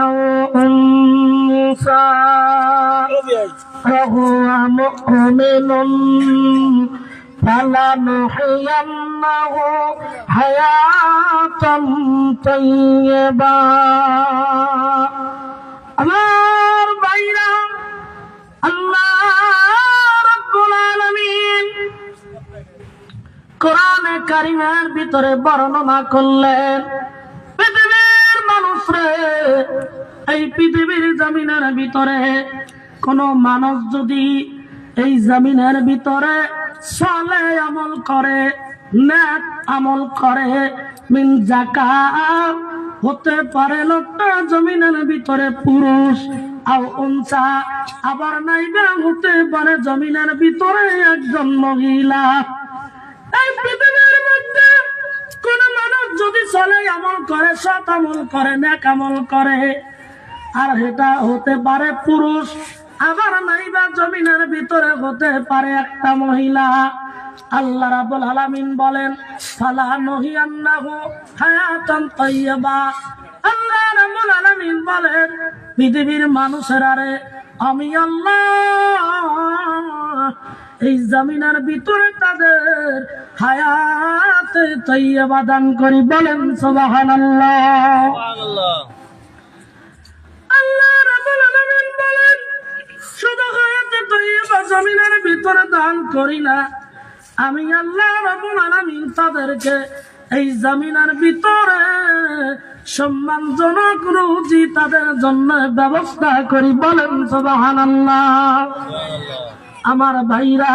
আও উনসা ওয়া মুমিনুন ফালানুহইয়ান্নাহু হায়াতান তাইয়্যিবা। আমার ভাইরা, আল্লাহ রাব্বুল আলামিন কোরআনে কারীমের ভিতরে বর্ণনা করলেন, পৃথিবীর মানুষরে, এই পৃথিবীর জমিনের ভিতরে কোন মানুষ যদি এই জমিনের ভিতরে সালেহ আমল করে, নেক আমল করে, মিন যাকাত, হতে পারে লোকটা জমিনের ভিতরে পুরুষ, আও উনসা, আবার নাইবা হতে পারে জমিনের ভিতরে একজন মহিলা। এই পৃথিবীর মধ্যে কোন মানুষ যদি সালেহ আমল করে, সৎ আমল করে, নেক আমল করে, আর এটা হতে পারে পুরুষ, আবার নাইবা জমিনের ভিতরে হতে পারে একটা মহিলা, আল্লাহ রাব্বুল আলামিন বলেন, ফালানুহিয়ান্নাহু হায়াতান তাইয়্যিবা। আল্লাহ রাব্বুল আলামিন বলেন, পৃথিবীর মানুষেরা রে, আমি আল্লাহ এই জমিনের ভিতরে তাদের হায়াতে তাইয়্যিবা দান করি। বলেন সুবহানাল্লাহ। আল্লাহ রাব্বুল আলামিন বলেন, শুধু হায়াতে তাইয়্যিবা জমিনের ভিতরে দান করি না, আমি আল্লাহ রাব্বুল আলামিন তাদেরকে এই জমিনের ভিতরে সম্মানজনক রুজি তাদের জন্য ব্যবস্থা করি। বলেন সুবহানাল্লাহ। আমার ভাইরা,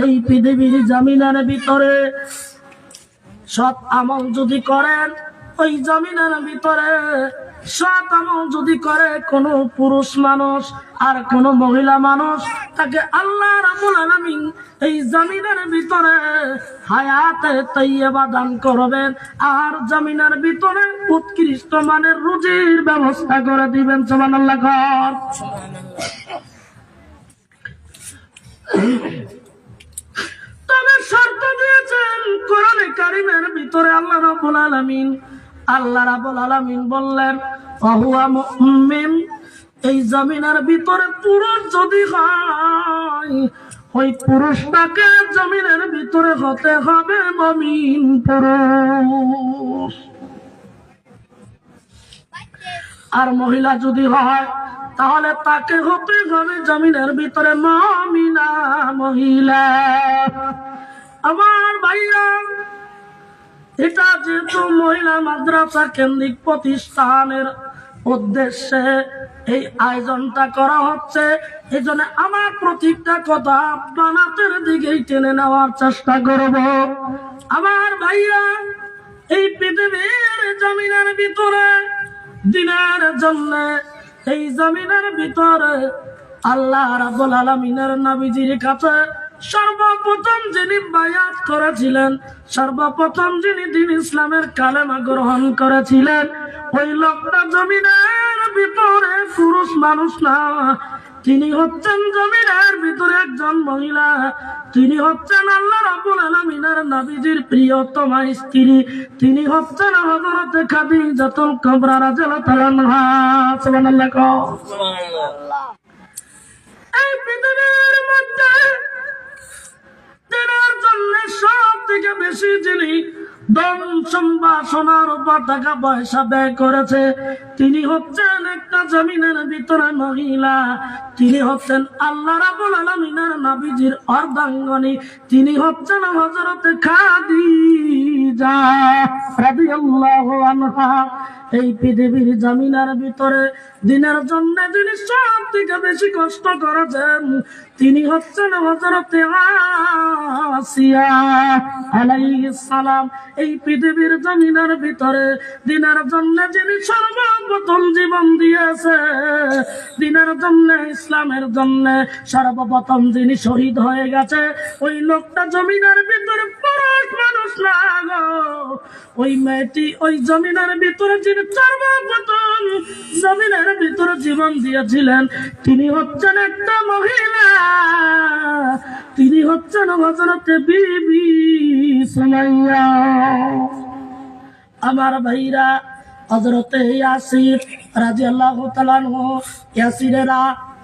এই পৃথিবীর জমিনের ভিতরে সৎ আমল যদি করেন, ওই জমিনের ভিতরে সৎ আমল যদি করে কোন পুরুষ মানুষ আর কোন মহিলা মানুষ, তাকে আল্লাহ রাব্বুল আলামিন এই জমিনের ভিতরে হায়াতে তাইয়্যিবা দান করবেন, আর জমিনের ভিতরে উৎকৃষ্ট মানের রুজির ব্যবস্থা করে দিবেন। সুবহানাল্লাহ। তবে শর্ত দিয়েছেন কোরআনে কারীমের ভিতরে আল্লাহ রাব্বুল আলামিন বললেন ফাহুয়া মুমিন, এই জমিনের ভিতরে পুরুষ যদি হয়, ওই পুরুষটাকে জমিনের ভিতরে হতে হবে মুমিন পুরুষ। আর মহিলা যদি হয়, তাহলে তাকে হতে হবে জমিনের ভিতরে মুমিনা মহিলা। আমার ভাইয়া, এটা যেহেতু মহিলা মাদ্রাসা কেন্দ্রিক প্রতিষ্ঠানের উদ্দেশ্যে এই আয়োজনটা করা হচ্ছে, এই জন্য আমার প্রত্যেকটা কথা বানাতের দিকেই টেনে নেওয়ার চেষ্টা করব। আমার ভাইয়া, এই পৃথিবীর জমিনের ভিতরে দিনের জন্য, এই জমিনের ভিতরে আল্লাহ রাব্বুল আলামিনের নবীজির কাছে সর্বপ্রথম যিনি বায়াত করেছিলেন, সর্বপ্রথম যিনি দ্বীন ইসলামের কালেমা গ্রহণ করেছিলেন, ওই লোকটা জমিনের ভিতরে পুরুষ মানুষ না, তিনি হচ্ছেন জমিনের ভিতরে একজন মহিলা। তিনি হচ্ছেন আল্লাহ রাব্বুল আলামিনের নবীজির প্রিয়তমা স্ত্রী। তিনি হচ্ছেন হযরত খাদিজাতুল কুবরা রাদিয়াল্লাহু তাআলা আনহা। সুবহানাল্লাহ। এই পৃথিবীর মধ্যে দিনের জন্য সব থেকে বেশি যিনি ধন সম্পদ সোনার উপর টাকা পয়সা ব্যয় করেছে, তিনি হচ্ছেন একটা জমিনের ভিতরে মহিলা। তিনি হচ্ছেন আল্লাহ রাব্বুল আলামিনের নবীজির অর্ধাঙ্গনী। তিনি হচ্ছেন হযরত খাদিজা রাদিয়াল্লাহু আনহা। এই পৃথিবীর জমিনের ভিতরে দিনের জন্য যিনি সব থেকে বেশি কষ্ট করেছেন, তিনি হচ্ছেন হযরত আসিয়া আলাইহিস সালাম। এই পৃথিবীর জমিনের ভিতরে দিনের জন্য যিনি সর্বপ্রথম জীবন দিয়েছে, দিনের জন্য ইসলামের জন্য সর্বপ্রথম যিনি শহীদ হয়ে গেছে, ওই লোকটা জমিনের ভিতরে পুরুষ মানুষ না গো। ওই মেয়েটি ওই জমিনের ভিতরে যিনি সর্বপ্রথম জমিনের ভিতরে জীবন দিয়েছিলেন, তিনি হচ্ছেন একটা মহিলা। তিনি হচ্ছেন হযরত বিবি সুমাইয়া। আমার ভাইরা, হযরত ইয়াসির রাদিয়াল্লাহু তাআলা আনহু, ইয়াসিরেরা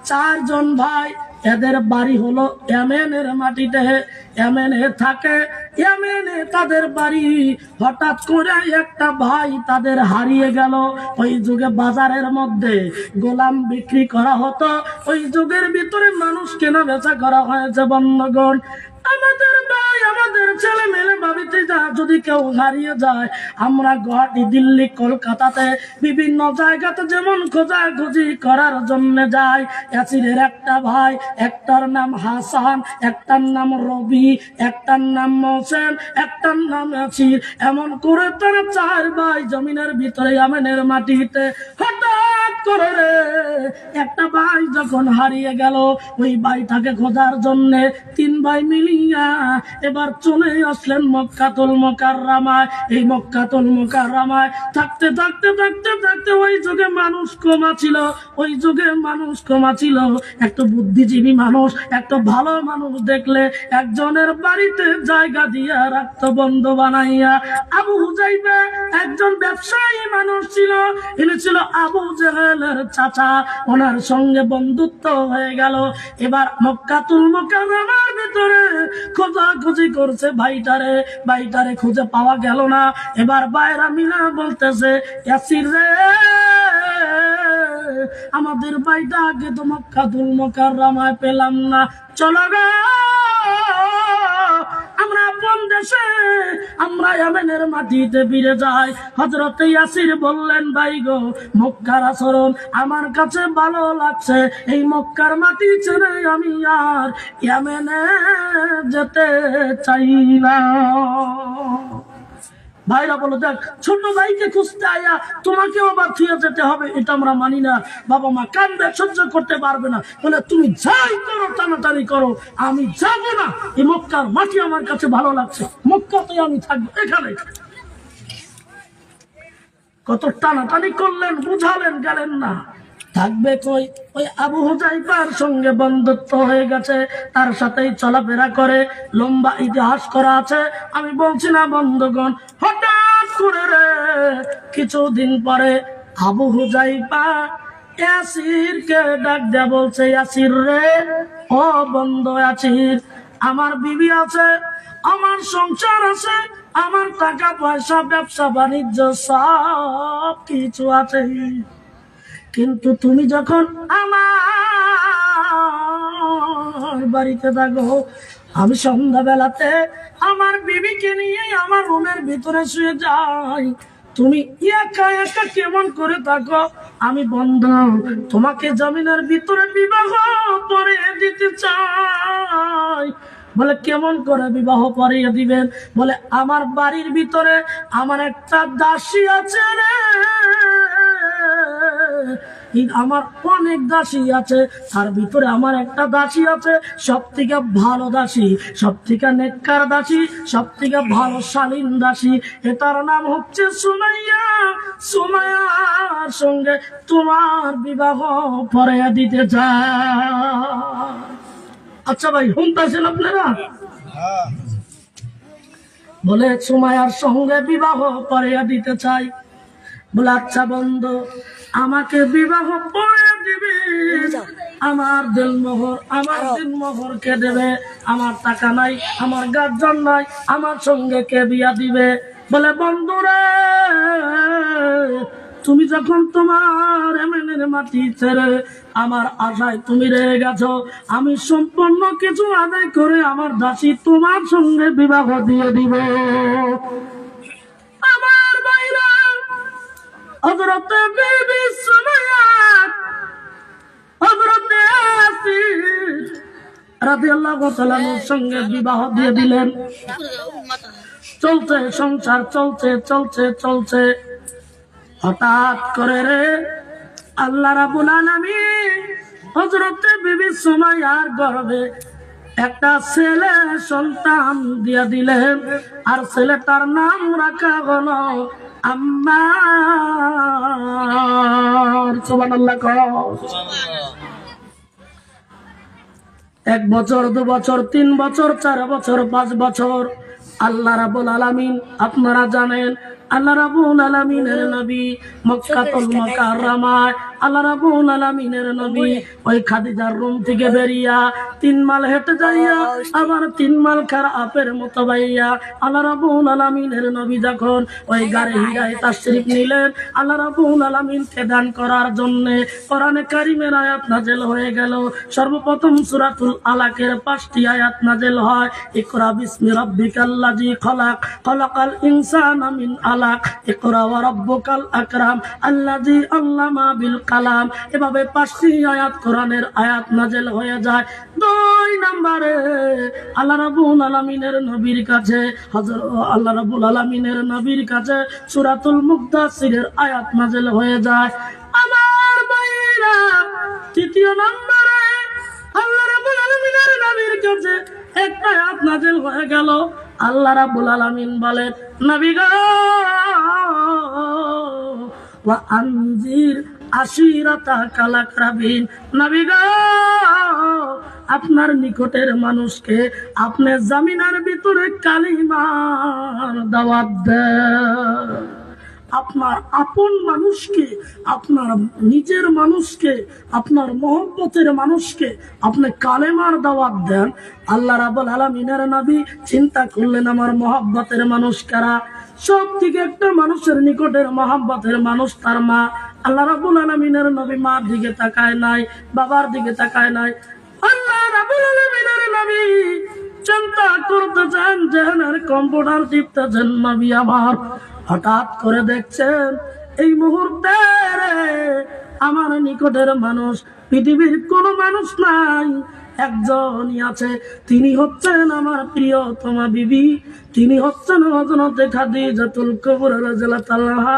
চারজন ভাই। এদের বাড়ি হলো ইয়েমেনের মাটিতে, ইয়েমেনে থাকে, ইয়েমেনে তাদের বাড়ি। হঠাৎ করে একটা ভাই তাদের হারিয়ে গেল। ওই যুগে বাজারের মধ্যে গোলাম বিক্রি করা হতো, ওই যুগের ভিতরে মানুষ কেনা বেচা করা হয়েছে। বন্ধুগণ, আমাদের ভাই, আমাদের ছেলে মেয়ে ভাবিতে যা যদি কেউ হারিয়ে যায়, আমরা গুয়াহাটি, দিল্লি, কলকাতাতে বিভিন্ন জায়গাতে যেমন খোঁজাখুঁজি করার জন্য যাই। ইয়াসিরের একটা ভাই, একটার নাম হাসান, একটার নাম রবি, একটার নাম মোহসেন, একটার নাম ইয়াসির। এমন করে তারা চার ভাই জমিনের ভিতরে ইয়েমেনের মাটিতে। হঠাৎ করে একটা ভাই যখন হারিয়ে গেল, ওই ভাইটাকে খোঁজার জন্য তিন ভাই মিলিয়া এবার চলে আসলেন মক্কাতুল মুকাররমায়। এই মক্কাতুল মুকাররমায় থাকতে থাকতে থাকতে থাকতে ওই যুগে মানুষ কমা ছিল, ওই যুগে মানুষ কমা ছিল। একটা বুদ্ধিজীবী মানুষ, একটা ভালো মানুষ দেখলে একজনের বাড়িতে জায়গা দিয়া রাখতো বন্ধু বানাইয়া। আবু হুজাইফা একজন ব্যবসায়ী মানুষ ছিল, ইনি ছিল আবু জেহেলের চাচা। ওনার সঙ্গে বন্ধুত্ব হয়ে গেল। এবার মক্কাতুল মুকাররমার ভিতরে খোঁজাখুঁজি করছে ভাইটারে, ভাইটারে খুঁজে পাওয়া গেল না। এবার বাইরা মিলা বলতেছে, ইয়াসির রে, আমাদের ভাইটা আগে তো মক্কাতুল মুকাররমায় পেলাম না, চলো গো আমরা আপন দেশে, আমরা ইয়েমেনের মাটিতে ফিরে যাই। হযরত ইয়াসির বললেন, ভাই গো, মক্কার আচরণ আমার কাছে ভালো লাগছে, এই মক্কার মাটি ছেড়ে আমি আর ইয়েমেনে যেতে চাই না। ভাইরা বলো, দেখ ছোট ভাইকে খুঁজতে আয়া তোমাকেও আবার থুয়ে যেতে হবে, এটা আমরা মানি না। বাবা মা কান্দে, সহ্য করতে পারবে না, বলে তুমি যাই করো, টানাটানি করো, আমি যাব না। এই মক্কার মাটি আমার কাছে ভালো লাগছে, মক্কাতে আমি থাকবো, এখানে। কত টানাটানি করলেন, বুঝালেন, গেলেন না। থাকবে কই? ওই আবু হুযাইফার সঙ্গে বন্ধুত্ব হয়ে গেছে, তার সাথেই চলাফেরা করে, লম্বা ইতিহাস করা আছে, আমি বলছি না বন্ধুগণ। হঠাৎ করে রে কিছুদিন পরে আবু হুযাইফা ইয়াসিরকে ডাক দেয়া বলছে, ইয়াসির রে, ও বন্ধু ইয়াসির, আমার বিবি আছে, আমার সংসার আছে, আমার টাকা পয়সা, ব্যবসা বাণিজ্য সব কিছু আছে, কিন্তু তুমি যখন আমার বাড়িতে থাকো, আমি সন্ধ্যাবেলাতে আমার বিবিকে নিয়ে আমার রুমের ভিতরে শুয়ে যাই, তুমি একা একা কেমন করে থাকো? আমি বন্ধু তোমাকে জমিনের ভিতরে বিবাহ পড়িয়ে দিতে চাই। বলে কেমন করে বিবাহ পড়িয়ে দিবেন? বলে আমার বাড়ির ভিতরে আমার একটা দাসী আছে রে, আমার অনেক দাসী আছে, তার ভিতরে আমার একটা দাসী আছে, সব থেকে ভালো দাসী, সব থেকে নেককার দাসী, সব থেকে ভালো শালীন দাসী, এটার নাম হচ্ছে সুমাইয়া। সুমাইয়ার সঙ্গে তোমার বিবাহ পড়িয়ে দিতে চাই। আচ্ছা ভাই, শুনতেছেন আপনারা? বলে সুমাইয়ার সঙ্গে বিবাহ পড়িয়ে দিতে চাই। বলে আচ্ছা বন্ধু, আমাকে বিবাহ পড়িয়ে দিবি, আমার দিলমোহর কে দেবে? আমার টাকা নাই, আমার গার্জন নাই, আমার সঙ্গে কে বিয়া দিবে? বলে বন্ধুরে, তুমি যখন তোমার এমনের মাটি ছেড়ে আমার আশায় তুমি রয়ে গেছো, আমি সম্পূর্ণ কিছু আদায় করে আমার দাসী তোমার সঙ্গে বিবাহ দিয়ে দিব। আমার বাইরা হযরতে বিবি সুমাইয়া, হযরতে ইয়াসির রাদিয়াল্লাহু তাআলার সঙ্গে বিবাহ দিয়ে দিলেন। চলছে সংসার, চলছে চলছে চলছে। হঠাৎ করে রে আল্লাহ রাব্বুল আলামিন হযরতে বিবি সুমাইয়ার গর্ভে একটা ছেলে সন্তান দিয়া দিলেন, আর ছেলেটার নাম রাখা হলো আম্মার। সুবহানাল্লাহ। 1 বছর, 2 বছর, 3 বছর, 4 বছর, 5 বছর আল্লাহ রাব্বুল আলামিন, আপনারা জানেন আল্লাহ রাব্বুল আলামিনের নবী মক্কাতুল মুকাররমায়, আল্লাহ রাব্বুল আলামিনের নবী ওই খাদিজার রুম থেকে বেরিয়া 3 মাইল হেঁটে যাইয়া আবার 3 মাইল খারাপের মতো বাইয়া আল্লাহ রাব্বুল আলামিনের নবী যখন ওই গাড়ি হিরায় তাশরীফ নিলেন, আল্লাহ রাব্বুল আলামিনকে দান করার জন্য কোরআনে কারীমের আয়াত নাযিল হয়ে গেল। সর্বপ্রথম সূরাতুল আলাকের 5টি আয়াত নাযিল হয়। ইকরা বিসমি রাব্বিকাল্লাযী খালাক, খালাকাল ইনসানা মিন আলাক, ইকরা ওয়া রাব্বুকাল আকরাম আল্লাযী আল্লামা বিল কালাম। এভাবে 5টি আয়াত কোরআনের আয়াত নাযিল হয়ে যায়। 2 নম্বরে আল্লাহ রাব্বুল আলামিনের নবীর কাছে আল্লাহ রাব্বুল আলামিনের নবীর কাছে সূরাতুল মুদ্দাসসিরের আয়াত নাযিল হয়ে যায়। আমার ভাইরা, 3য় নম্বরে আল্লাহ রাব্বুল আলামিনের নবীর কাছে একটা আয়াত নাযিল হয়ে গেল। আল্লাহ রাব্বুল আলামিন বলেন, নবী গো, ওয়া আনজির আশিরাতাকাল আকরাবিন, নবী গো, আপনার নিকটের মানুষকে আপনি জামিনের ভিতরে কালিমার দাওয়াত দেন। আপনার আপন মানুষকে, আপনার নিজের মানুষকে, আপনার মহব্বতের মানুষকে আপনি কালেমার দাওয়াত দেন। আল্লাহ রাব্বুল আলামিনের নবী চিন্তা করলেন, আমার মহব্বতের মানুষ কারা? সব থেকে একটা মানুষের নিকটের মহব্বতের মানুষ তার মা। আল্লাহ রাব্বুল আলামিনের নবী মার দিকে তাকায় নাই, বাবার দিকে তাকায় নাই। আল্লাহ রাব্বুল আলামিনের নবী চিন্তা করতেছেন, জেনের কম্পিউটার টিপতেছেন নবী আমার। হঠাৎ করে দেখছেন এই মুহূর্তে আমার নিকটের মানুষ পৃথিবীর কোনো মানুষ নাই, একজনই আছে, তিনি হচ্ছেন আমার প্রিয়তমা বিবি, তিনি হচ্ছেন হযরতে খাদিজাতুল কুবরা রাদিয়াল্লাহু তাআলা,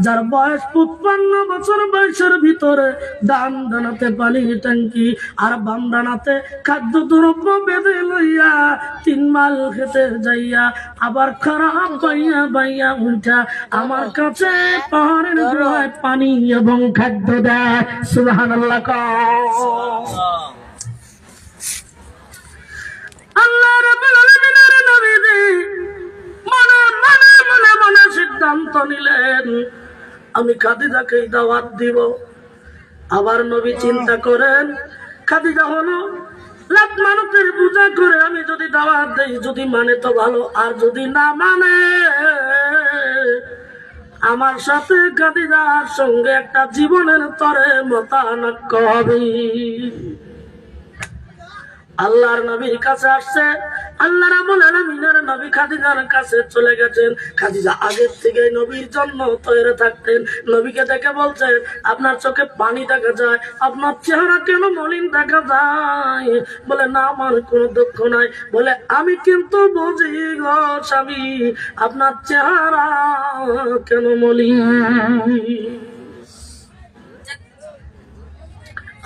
যার বয়স 55 বছর বয়সের ভিতরে ডান ডানাতে পানির ট্যাঙ্কি আর বাম ডানাতে খাদ্য দ্রব্য বেঁধে লইয়া 3 মাইল হেঁটে যাইয়া আবার খারাপ পাইয়া পাইয়া উঠা আমার কাছে পাহাড়ের গোড়ায় পানি এবং খাদ্য দেয়। সুবহানাল্লাহ। আল্লাহ রাব্বুল আলামিনের নবী মনে মনে মনে মনে সিদ্ধান্ত নিলেন আমি খাদিজাকে দাওয়াত দিব। আবার নবী চিন্তা করেন খাদিজা হলো লাখ মানুষের পূজা করে, আমি যদি দাওয়াত দেই, যদি মানে তো ভালো, আর যদি না মানে আমার সাথে খাদিজার সঙ্গে একটা জীবনের তরে মতানক্য হবে। আল্লাহর নবীর কাছে আসছে, আল্লাহ রাব্বুল আলামিনের নবী খাদিজার কাছে চলে গেছেন। খাদিজা আগের থেকে নবীর জন্য তৈরি থাকতেন। নবীকে দেখে বলছেন আপনার চোখে পানি দেখা যায়, আপনার চেহারা কেন মলিন দেখা যায়? বলে না আমার কোনো দুঃখ নাই। বলে আমি কিন্তু বুঝি গো স্বামী আপনার চেহারা কেন মলিন,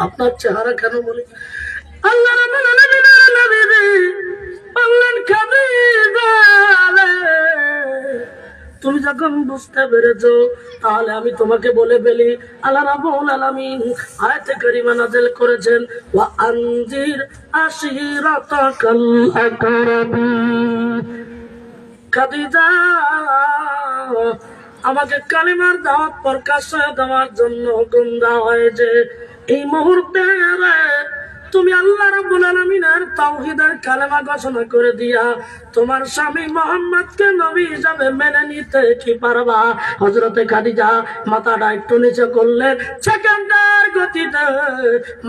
আপনার চেহারা কেন মলিন। আল্লাহ রাব্বুল আলামিনের নবী বললেন খাদিজা তুমি যখন বুঝতে পেরেছো তাহলে আমি তোমাকে বলে ফেলি। আল্লাহ রাব্বুল আলামিন আয়াতে কারিমা নাযিল করেছেন ওয়া আনজির আশিরাতাকাল আকরাবিন। খাদিজা আমাকে কালিমার দাওয়াত প্রকাশে দেওয়ার জন্য হুকুম দেওয়া হয়েছে। এই মুহূর্তে তুমি আল্লাহ রাব্বুল আলামিনের তাওহীদের কালেমা ঘোষণা করে দিয়া তোমার স্বামী মুহাম্মদকে নবী হিসাবে মেনে নিতে কি পারবা? হযরতে খাদিজা মাথাটা একটু নিচে করলেন, সেকেন্ডের গতিতে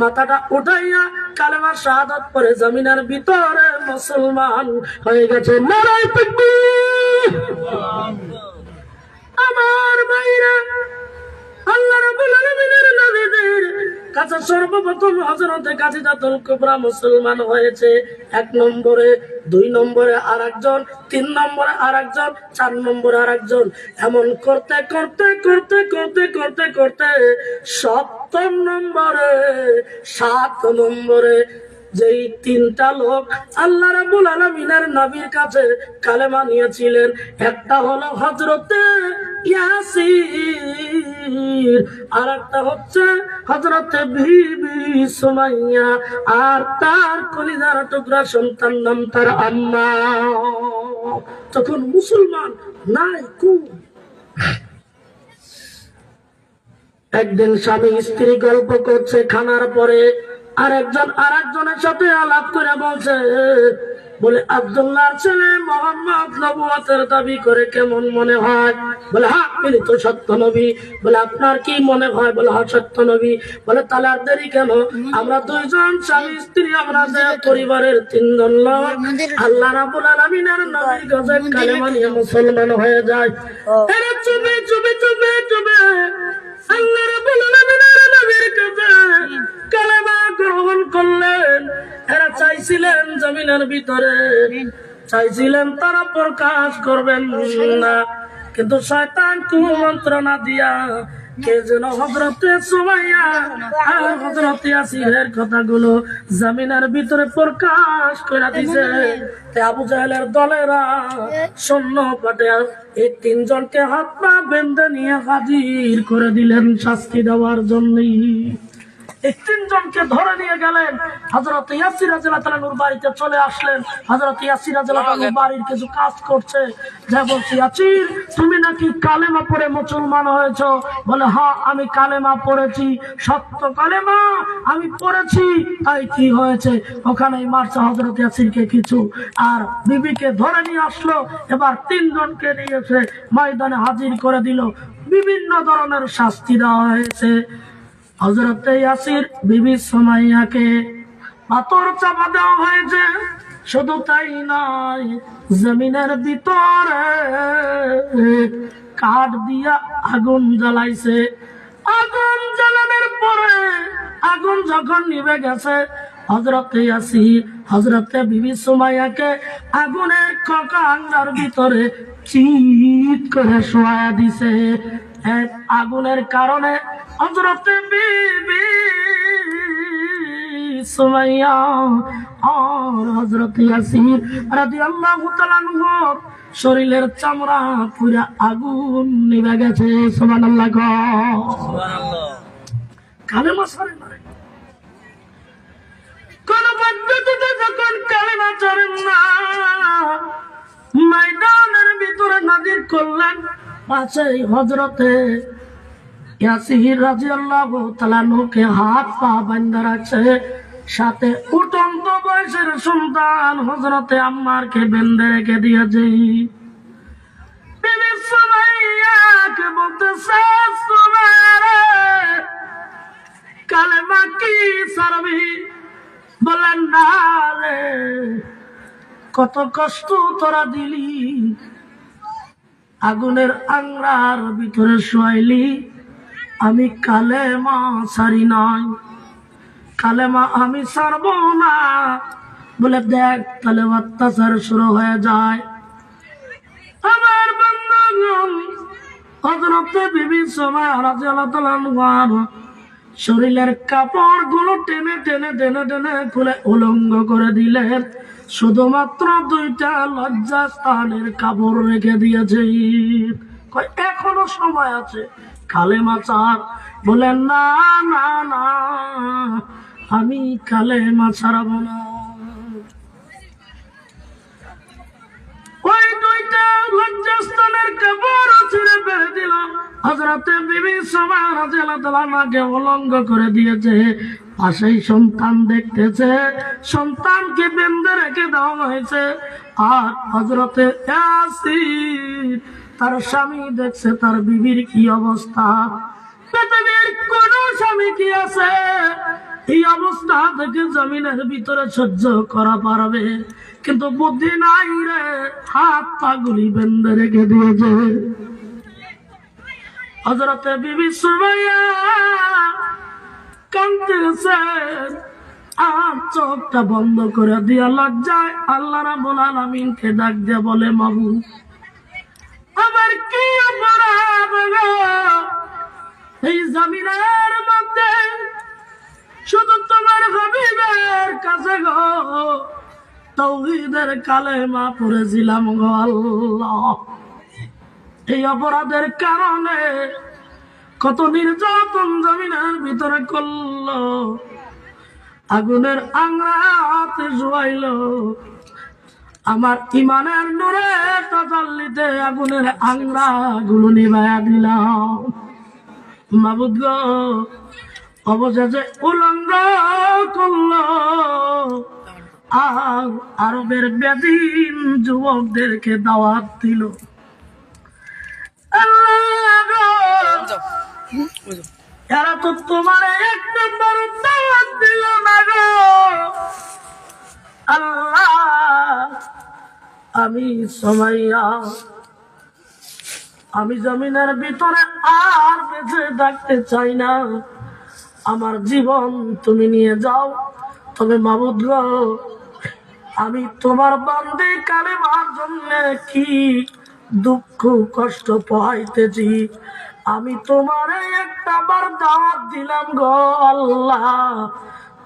মাথাটা উঠাইয়া কালেমা শাহাদাত পড়ে জমিনের ভিতরে মুসলমান হয়ে গেছে। নারায়ে তাকবীর। আমার ভাইরা আল্লাহ রাব্বুল আলামিনের নবীদের কাছে সর্বপ্রথম হযরতে খাদিজাতুল কুবরা মুসলমান হয়েছে। 1 নম্বরে, 2 নম্বরে আরেকজন, 3 নম্বরে আরেকজন, 4 নম্বরে আরেকজন, এমন করতে করতে করতে করতে করতে করতে 7 নম্বরে 7 নম্বরে যেই 3টা লোক আল্লাহ রাব্বুল আলামিনের নবীর কাছে কালেমা নিয়েছিলেন, একটা হলো হযরতে ইয়াসির, আর একটা হচ্ছে হযরতে বিবি সুমাইয়া, আর তার কলিজার টুকরা সন্তান নাম তার আম্মা। তখন মুসলমান নাই কু। একদিন স্বামী স্ত্রী গল্প করছে খানার পরে, আরেকজন আরেকজনের সাথে আলাপ করে বলছে, বলে আব্দুল্লাহর ছেলে মুহাম্মদ নবুয়তের দাবি করে কেমন মনে হয়? বলে হ্যাঁ তিনি তো সত্য নবী। বলে আপনার কি মনে হয়? বলে হ্যাঁ সত্য নবী। বলে তাহলে আর দেরি কেন? আমরা 2 জন স্বামী স্ত্রী, আমরা যে পরিবারের 3 জন লোক আল্লাহ রাব্বুল আলামিনের নবীর কাছে কালেমা নিয়ে মুসলমান হয়ে যায়। এরা চুপে চুপে চুপে চুপে আল্লাহ রাব্বুল আলামিনের নবীর কাছে কালেমা গ্রহণ করলেন। এরা চাইছিলেন জমিনের ভিতরে, চাইছিলেন তারা প্রকাশ করবেন না, কিন্তু শয়তান কুমন্ত্রণা দিয়া কে যেন হযরতে সুমাইয়া আর হযরতে ইয়াসিরের কথাগুলো জমিনের ভিতরে প্রকাশ করে দিয়েছে। আবু জাহেলের দলেরা সৈন্য পাঠে এই 3 জনকে হাত পা বেঁধে নিয়ে হাজির করে দিলেন শাস্তি দেওয়ার জন্যই। এই 3 জনকে ধরে নিয়ে গেলেন। হযরত ইয়াসির রাদিয়াল্লাহু তাআলা নূর বাড়িতে চলে আসলেন। হযরত ইয়াসির রাদিয়াল্লাহু তাআলা বাড়ির কিছু কাজ করছে, যা বলছে ইয়াসির তুমি নাকি কালেমা পড়ে মুসলমান হয়েছো? বলে হ্যাঁ আমি কালেমা পড়েছি, সত্য কালেমা আমি পড়েছি। তাই কি হয়েছে? ওখানেই মারছে হযরত ইয়াসিরকে কিছু, আর বিবিকে ধরে নিয়ে আসলো। এবার 3 জনকে নিয়ে এসে ময়দানে হাজির করে দিল। বিভিন্ন ধরনের শাস্তি দেওয়া হয়েছে। হযরতে ইয়াসির বিবি সুমাইয়াকে পাথর চাপা দেওয়া হয়েছে। শুধু তাই নয়, জমিনের ভিতরে কাঠ দিয়া আগুন জ্বালাইছে। আগুন জ্বালানোর পরে আগুন যখন নিভে গেছে, হযরতে ইয়াসির হযরতে বিবি সুমাইয়াকে আগুনের কাঁকড়ার ভিতরে চিৎ করে শোয়া দিছে। এক আগুনের কারণে হযরতে বিবি সুমাইয়া আর হযরতে ইয়াসির রাদিয়াল্লাহু তাআলা আনহু শরীরের চামড়া পুরা আগুন নিভে গেছে। সুবহানাল্লাহ, সুবহানাল্লাহ। কালেমা ছাড়ে না, কোন পদ্ধতিতে যখন কালেমা ছাড়েন না, ময়দানের ভিতরে নাজির করলেন পাশেই হযরতে ইয়াসির রাদিয়াল্লাহু তাআলা আনহুকে হাত পা বাঁধা রাখছে, সাথে উঠন্ত বয়সের সন্তান হযরতে আম্মারকে বেঁধে রেখে দিয়েছে। বিবি সুমাইয়াকে বলতেছে, সুমাইয়া কালেমা কি ছাড়বি? বলেন না রে, কত কষ্ট তোরা দিলি, আগুনের আংড়ার ভিতরে শোয়াইলি, আমি কালেমা ছাড়ি নাই, কালেমা আমি ছাড়বো না। বলে দেখ, তাহলে অত্যাচার শুরু হয়ে যায়। আমার বন্ধুগণ, হযরতে বিবি সুমাইয়া রাদিয়াল্লাহু তাআলা আনহা শরীরের কাপড় গুলো টেনে টেনে টেনে টেনে খুলে উলঙ্গ করে দিলেন, শুধুমাত্র দুইটা লজ্জাস্থানের কাপড় রেখে দিয়েছে। এখনো সময় আছে, কালেমা ছাড়। বলেন না না না, আমি কালেমা ছাড়াবো না। ওই দুইটা লজ্জাস্থানের কাপড় ছিঁড়ে ফেলে দিল, হযরতে বিবি সুমাইয়া রাদিয়াল্লাহু তাআলা আনহাকে উলঙ্গ করে দিয়েছে। পাশেই সন্তান দেখতেছে, সন্তানকে বেঁধে রেখে দেওয়া হয়েছে। আর হযরতে ইয়াসির তার স্বামী দেখছে তার বিবির কি অবস্থা। পৃথিবীর কোন স্বামী কি আছে এই অবস্থা থেকে জমিনের ভিতরে সহ্য করা পারবে? কিন্তু বুদ্ধি নাই রে, হাত পা গুলি বেঁধে রেখে দিয়েছে। হযরতে বিবি সুমাইয়া কাঁদতেছে, আর চোখটা বন্ধ করে দিয়া লজ্জায় আল্লাহ রাব্বুল আলামিনকে ডাক দিয়ে বলে, মাবুদ আমার কি অপরাধ গো, এই জমিনের মধ্যে শুধু তোমার হাবিবের কাছে গো তাওহীদের কালেমা পড়েছিলাম গো আল্লাহ, এই অপরাধের কারণে কত নির্যাতন জমিনের ভিতরে করলো, আগুনের আংড়াতে জুয়াইলো, আমার ইমানের নূরে তাজাল্লিতে আগুনের আংড়া গুলো নিভাইয়া দিলাম। মাবুদ গো, অবশেষে উলঙ্গ করলো, আর আরবের বেদিন যুবকদেরকে দাওয়াত দিল। এরা তো তোমার এক নম্বর দাওয়াত দিল না গো আল্লাহ। আমি সুমাইয়া, আমি জমিনের ভিতরে আর বেঁচে থাকতে চাই না, আমার জীবন তুমি নিয়ে যাও। তবে মাবুদ গো, আমি তোমার বান্দী কালেমার জন্য কি দুঃখ কষ্ট পোহাইতেছি, আমি তোমার একটা বার দাওয়াত দিলাম গো আল্লাহ,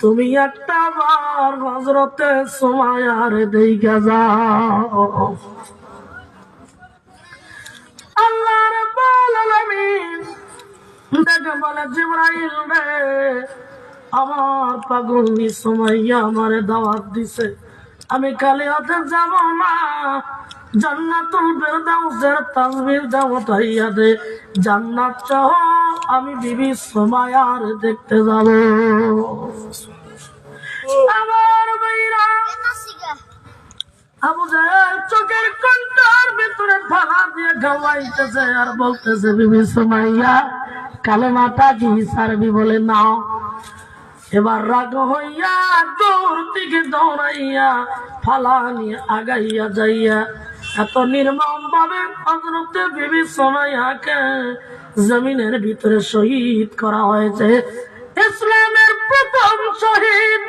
তুমি একটা বার হযরতে সুমাইয়ার দেইখা যাও। আল্লাহ রাব্বুল আলামিন দেখে বলে, জিবরাইল রে, আমার পাগলনি সুমাইয়া আমারে দাওয়াত দিছে, আমি খালি হাতে যাব না, জান্নাতুল ফেরদাউসের তাজবির দাওয়াত হইয়া দে, জান্নাত সহ আমি বিবি সুমাইয়ার দেখতে যাব। আমার ভাইরা, আবু জাহেল চোখের কোণটার ভিতরে ফালা দিয়ে গাওয়াইতেছে আর বলতেছে, বিবি সুমাইয়া কালেমাটা কি ছাড়বি? বলে না। এবার রাগ হইয়া দূর থেকে দৌড়াইয়া ফালা নিয়ে আগাইয়া যাইয়া এত নির্মম ভাবে হযরতে বিবি সুমাইয়াকে জমিনের ভিতরে শহীদ করা হয়েছে। ইসলামের প্রথম শহীদ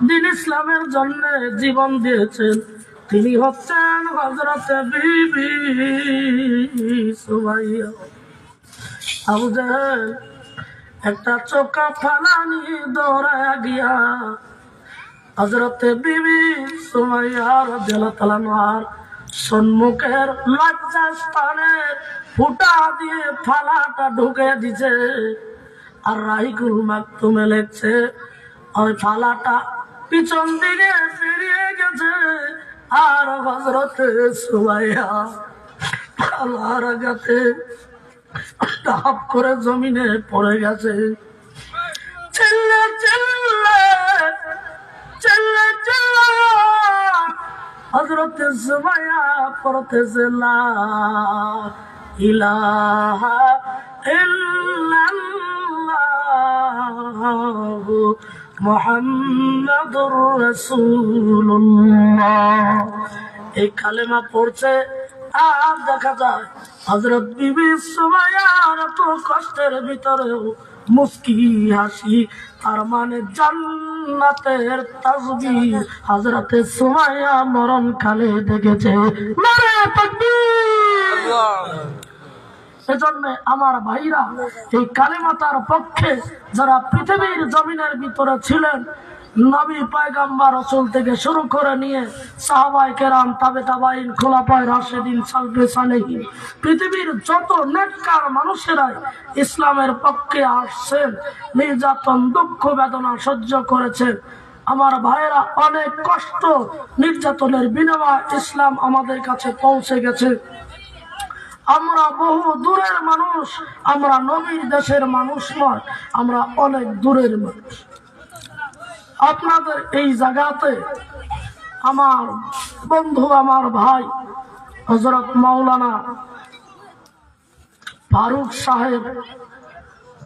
দিন ইসলামের জন্য জীবন দিয়েছেন, তিনি হচ্ছেন হযরত বিবি সুমাইয়া। আবু জাহেল একটা চোখা ফালানি দৌড়ায় গিয়া হযরত বিবি সুমাইয়া রাদিয়াল্লাহু তাআলা আনহার সম্মুখের লজ্জাস্থানে ফুটা দিয়ে ফালাটা ঢুকে দিছে। আর রাহিকুল মাকতুমে লেখছে ওই ফালাটা পিছন দিকে ফিরিয়ে গেছে, আর হযরত সুমাইয়া ফালার আঘাতে টাপ করে জমিনে পড়ে গেছে। চিল্লে চিল্লে চিল্লে চিল্লে হযরত সুমাইয়া পড়তেছে লা ইলাহা ইল্লাল্লাহু মুহাম্মাদুর রাসূলুল্লাহ। এই কালেমা পড়ছে আর দেখা যায় হযরত বিবি সুমাইয়ার এত কষ্টের ভিতরেও মুস্কি হাসি, তার মানে জান্নাতের তাসবিহ হযরত সুমাইয়া মরণ কালে দেখেছে। নারে তাকবীর! সেজন্য আমার ভাইরা, এই কালেমাতার পক্ষে যারা পৃথিবীর জমিনের ভিতরে ছিলেন, নবী পয়গম্বর রাসূল থেকে শুরু করে নিয়ে সাহাবায়ে কেরাম, তাবে তাবাইন, খুলাফায়ে রাশিদিন, সালফে সালেহিন, পৃথিবীর যত নেককার মানুষেরাই ইসলামের পক্ষে আসছেন, নির্যাতন দুঃখ বেদনা সহ্য করেছেন। আমার ভাইরা, অনেক কষ্ট নির্যাতনের বিনিময়ে ইসলাম আমাদের কাছে পৌঁছে গেছে। আমরা বহু দূরের মানুষ, আমরা নবীর দেশের মানুষ নয়, আমরা অনেক দূরের মানুষ। আপনাদের এই জায়গাতে আমার বন্ধু, আমার ভাই হযরত মাওলানা ফারুক সাহেব,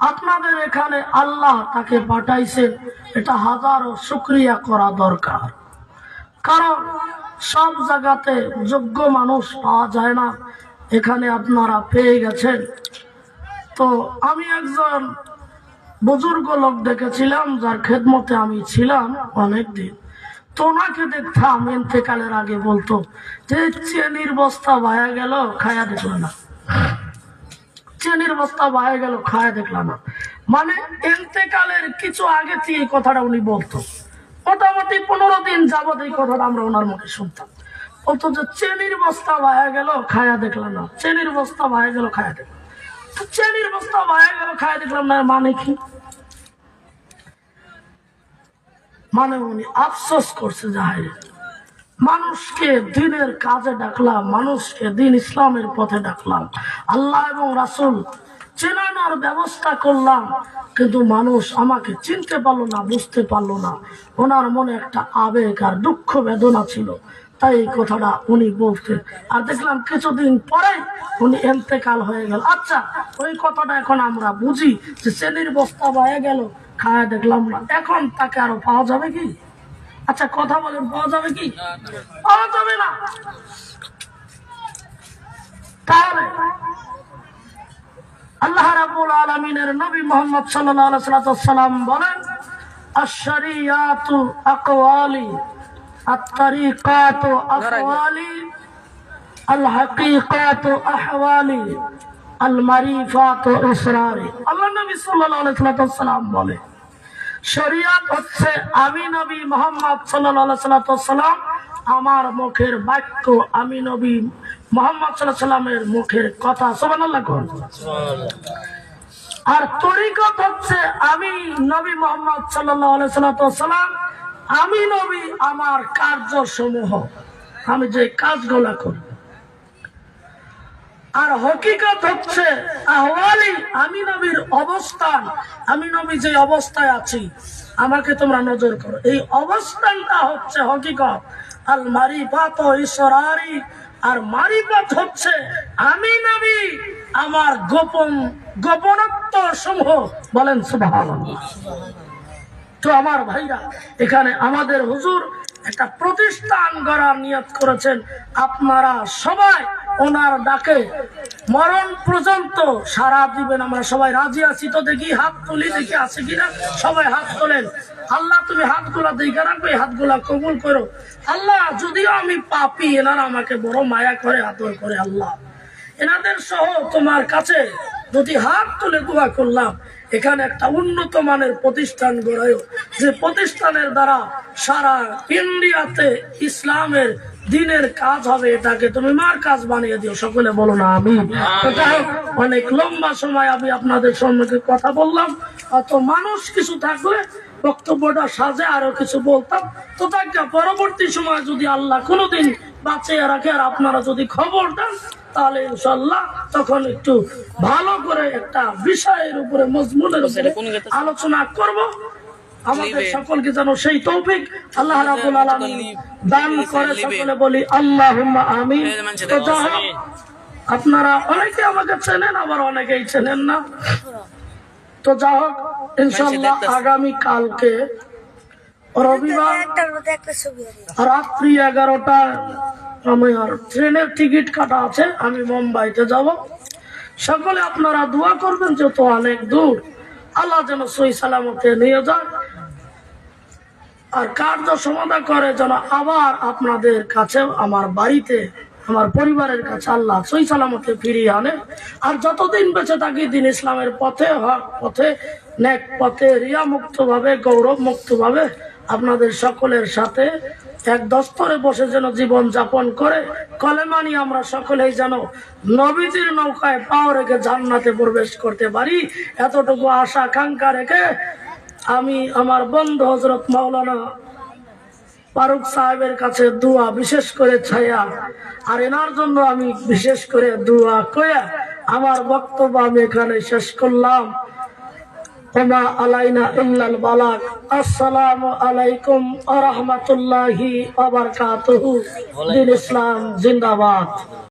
আপনাদের এখানে আল্লাহ তাকে পাঠাইছেন, এটা হাজারো শুকরিয়া করা দরকার। কারণ সব জায়গাতে যোগ্য মানুষ পাওয়া যায় না, এখানে আপনারা পেয়ে গেছেন। তো আমি একজন বুজুর্গ লোক দেখেছিলাম, যার খেদমতে আমি ছিলাম অনেকদিন। তো ওনাকে দেখতাম ইন্তেকালের আগে বলতো যে চেনির বস্তা ভায়া গেল, খায়া দেখলাম না, চেনির বস্তা ভায়া গেল, খায়া দেখলাম না। মানে ইন্তেকালের কিছু আগে থেকে এই কথাটা উনি বলতো। মোটামুটি 15 দিন যাবত এই কথাটা আমরা ওনার মুখে শুনতাম। বলতো যে চেনির বস্তা ভায়া গেল, খায়া দেখলাম না, চেনির বস্তা ভায়া গেল, খায়া দেখলাম। চেনির বস্তা ভায়া গেল, খায়া দেখলাম না, মানে কি? মানে উনি আফসোস করছে যে মানুষকে দিনের কাজে ডাকলাম, মানুষকে দিন ইসলামের পথে ডাকলাম, আল্লাহ এবং রাসূল চেনানোর ব্যবস্থা করলাম, কিন্তু মানুষ আমাকে চিনতে পারলো না, বুঝতে পারলো না। ওনার মনে একটা আবেগ আর দুঃখ বেদনা ছিল, তাই এই কথাটা উনি বলতেন। আর দেখলাম কিছুদিন পরে উনি ইন্তেকাল হয়ে গেল। আচ্ছা, ওই কথাটা এখন আমরা বুঝি যে চেনির বস্তা বয়ে গেল, খায়া দেখলাম না, এখন তাকে আরো পাওয়া যাবে কি? আচ্ছা কথা বলেন, পাওয়া যাবে কি? পাওয়া যাবে না। তাহলে আল্লাহ রাব্বুল আলামিনের নবী মুহাম্মদ সাল্লাল্লাহু আলাইহি ওয়াসাল্লাম বলেন, আশ-শরিয়াতু আকওয়ালি, আত-তারিকাতু আকওয়ালি, আল-হাকীকাতু আহওয়ালি, আল-মারিফাতু ইসরারি। আল্লাহ নবী সাল্লাল্লাহু আলাইহি ওয়াসাল্লাম বলে, শরিয়াত হচ্ছে আমি নবী মুহাম্মদ সাল্লাল্লাহু আলাইহি ওয়াসাল্লাম আমার মুখের বাক্য, আমি নবী মুহাম্মদ সাল্লাল্লাহু আলাইহি ওয়াসাল্লামের মুখের কথা। সুবহানাল্লাহ। আর তরিকত হচ্ছে আমি নবী মুহাম্মদ সাল্লাল্লাহু আলাইহি ওয়াসাল্লাম, আমি নবী আমার কার্যসমূহ, আমি যে কাজগুলো করি। আর হকিকত হচ্ছে আহওয়ালি, আমি নবীর অবস্থান, আমি নবী যে অবস্থায় আছি আমাকে তোমরা নজর করো, এই অবস্থানটা হচ্ছে হকিকত। আল মারিফাত ইসরারি, আর মারিফাত হচ্ছে আমি নবী আমার গোপনত্ব সমূহ। বলেন সুবহানাল্লাহ। তো আমার ভাইরা, এখানে আমাদের হুজুর একটা প্রতিষ্ঠান গড়ার নিয়ত করেছেন। আপনারা সবাই ওনার ডাকে মরণ পর্যন্ত সারা দিবেন। আমরা সবাই রাজি আছি তো? দেখি হাত তুলি, দেখি আছে কিনা। সবাই হাত তোলেন। আল্লাহ তুমি হাতগুলা দেখে রাখবে, হাতগুলা কবুল করো। আল্লাহ যদিও আমি পাপী, এনারা আমাকে বড় মায়া করে, আদর করে। আল্লাহ এনাদের সহ তোমার কাছে যদি হাত তুলে দোয়া করলাম, এখানে একটা উন্নত মানের প্রতিষ্ঠান গড়ায়, যে প্রতিষ্ঠানের দ্বারা সারা ইন্ডিয়াতে ইসলামের দিনের কাজ হবে, এটাকে তুমি মার কাজ বানিয়ে দিও। সকলে বলো না আমি। অনেক লম্বা সময় আমি আপনাদের সম্মুখে কথা বললাম, অত মানুষ কিছু থাকলে বক্তব্যটা সাজে আরো কিছু বলতাম। তো তাকে পরবর্তী সময় যদি আল্লাহ কোনোদিন বাঁচিয়ে রাখে আর আপনারা যদি খবর দেন, তাহলে ইনশাল্লাহ তখন একটু ভালো করে একটা বিষয়ের উপরে, মজমুনের উপরে আলোচনা করব। আমাদের সকলকে যেন সেই তৌফিক আল্লাহ রাব্বুল আলামিন দান করে। সকলে বলি আল্লাহুম্মা আমিন। তো আপনারা অনেকে আমাকে চেনেন, আবার অনেকেই চেনেন না। তো যা হোক, ইনশাল্লাহ আগামী কালকে রবিবার রাত্রি 11টায় আমার ট্রেনের টিকিট কাটা আছে, আমি মুম্বাইতে যাব। সকলে আপনারা দোয়া করবেন, যেহেতু অনেক দূর, আল্লাহ যেন সহি সালামতে নিয়ে যায় আর কার্য সমাধান করে, যেন আবার আপনাদের কাছে, আমার বাড়িতে, আমার পরিবারের কাছে আল্লাহ সহি সালামতে ফিরিয়ে আনে। আর যতদিন বেঁচে থাকি দিন ইসলামের পথে, হক পথে, নেক পথে, রিয়া মুক্ত ভাবে, গৌরব মুক্ত ভাবে আপনাদের সকলের সাথে এক দস্তরে বসে যেন জীবন যাপন করে কলেমা নিয়ে আমরা সকলেই যেন নবীজির নৌকায় পাও রেখে জান্নাতে প্রবেশ করতে পারি, এতটুকু আশা আকাঙ্ক্ষা রেখে আমি আমার বন্ধু হযরত মাওলানা ফারুক সাহেবের কাছে দোয়া, বিশেষ করে ছায়া, আর এনার জন্য আমি বিশেষ করে দোয়া করে আমার বক্তব্য আমি এখানে শেষ করলাম। ওমা আলাইনা ইল্লাল বালাগ। আসসালামু আলাইকুম ওয়া রাহমাতুল্লাহি ওয়া বারাকাতুহু। দিন ইসলাম জিন্দাবাদ।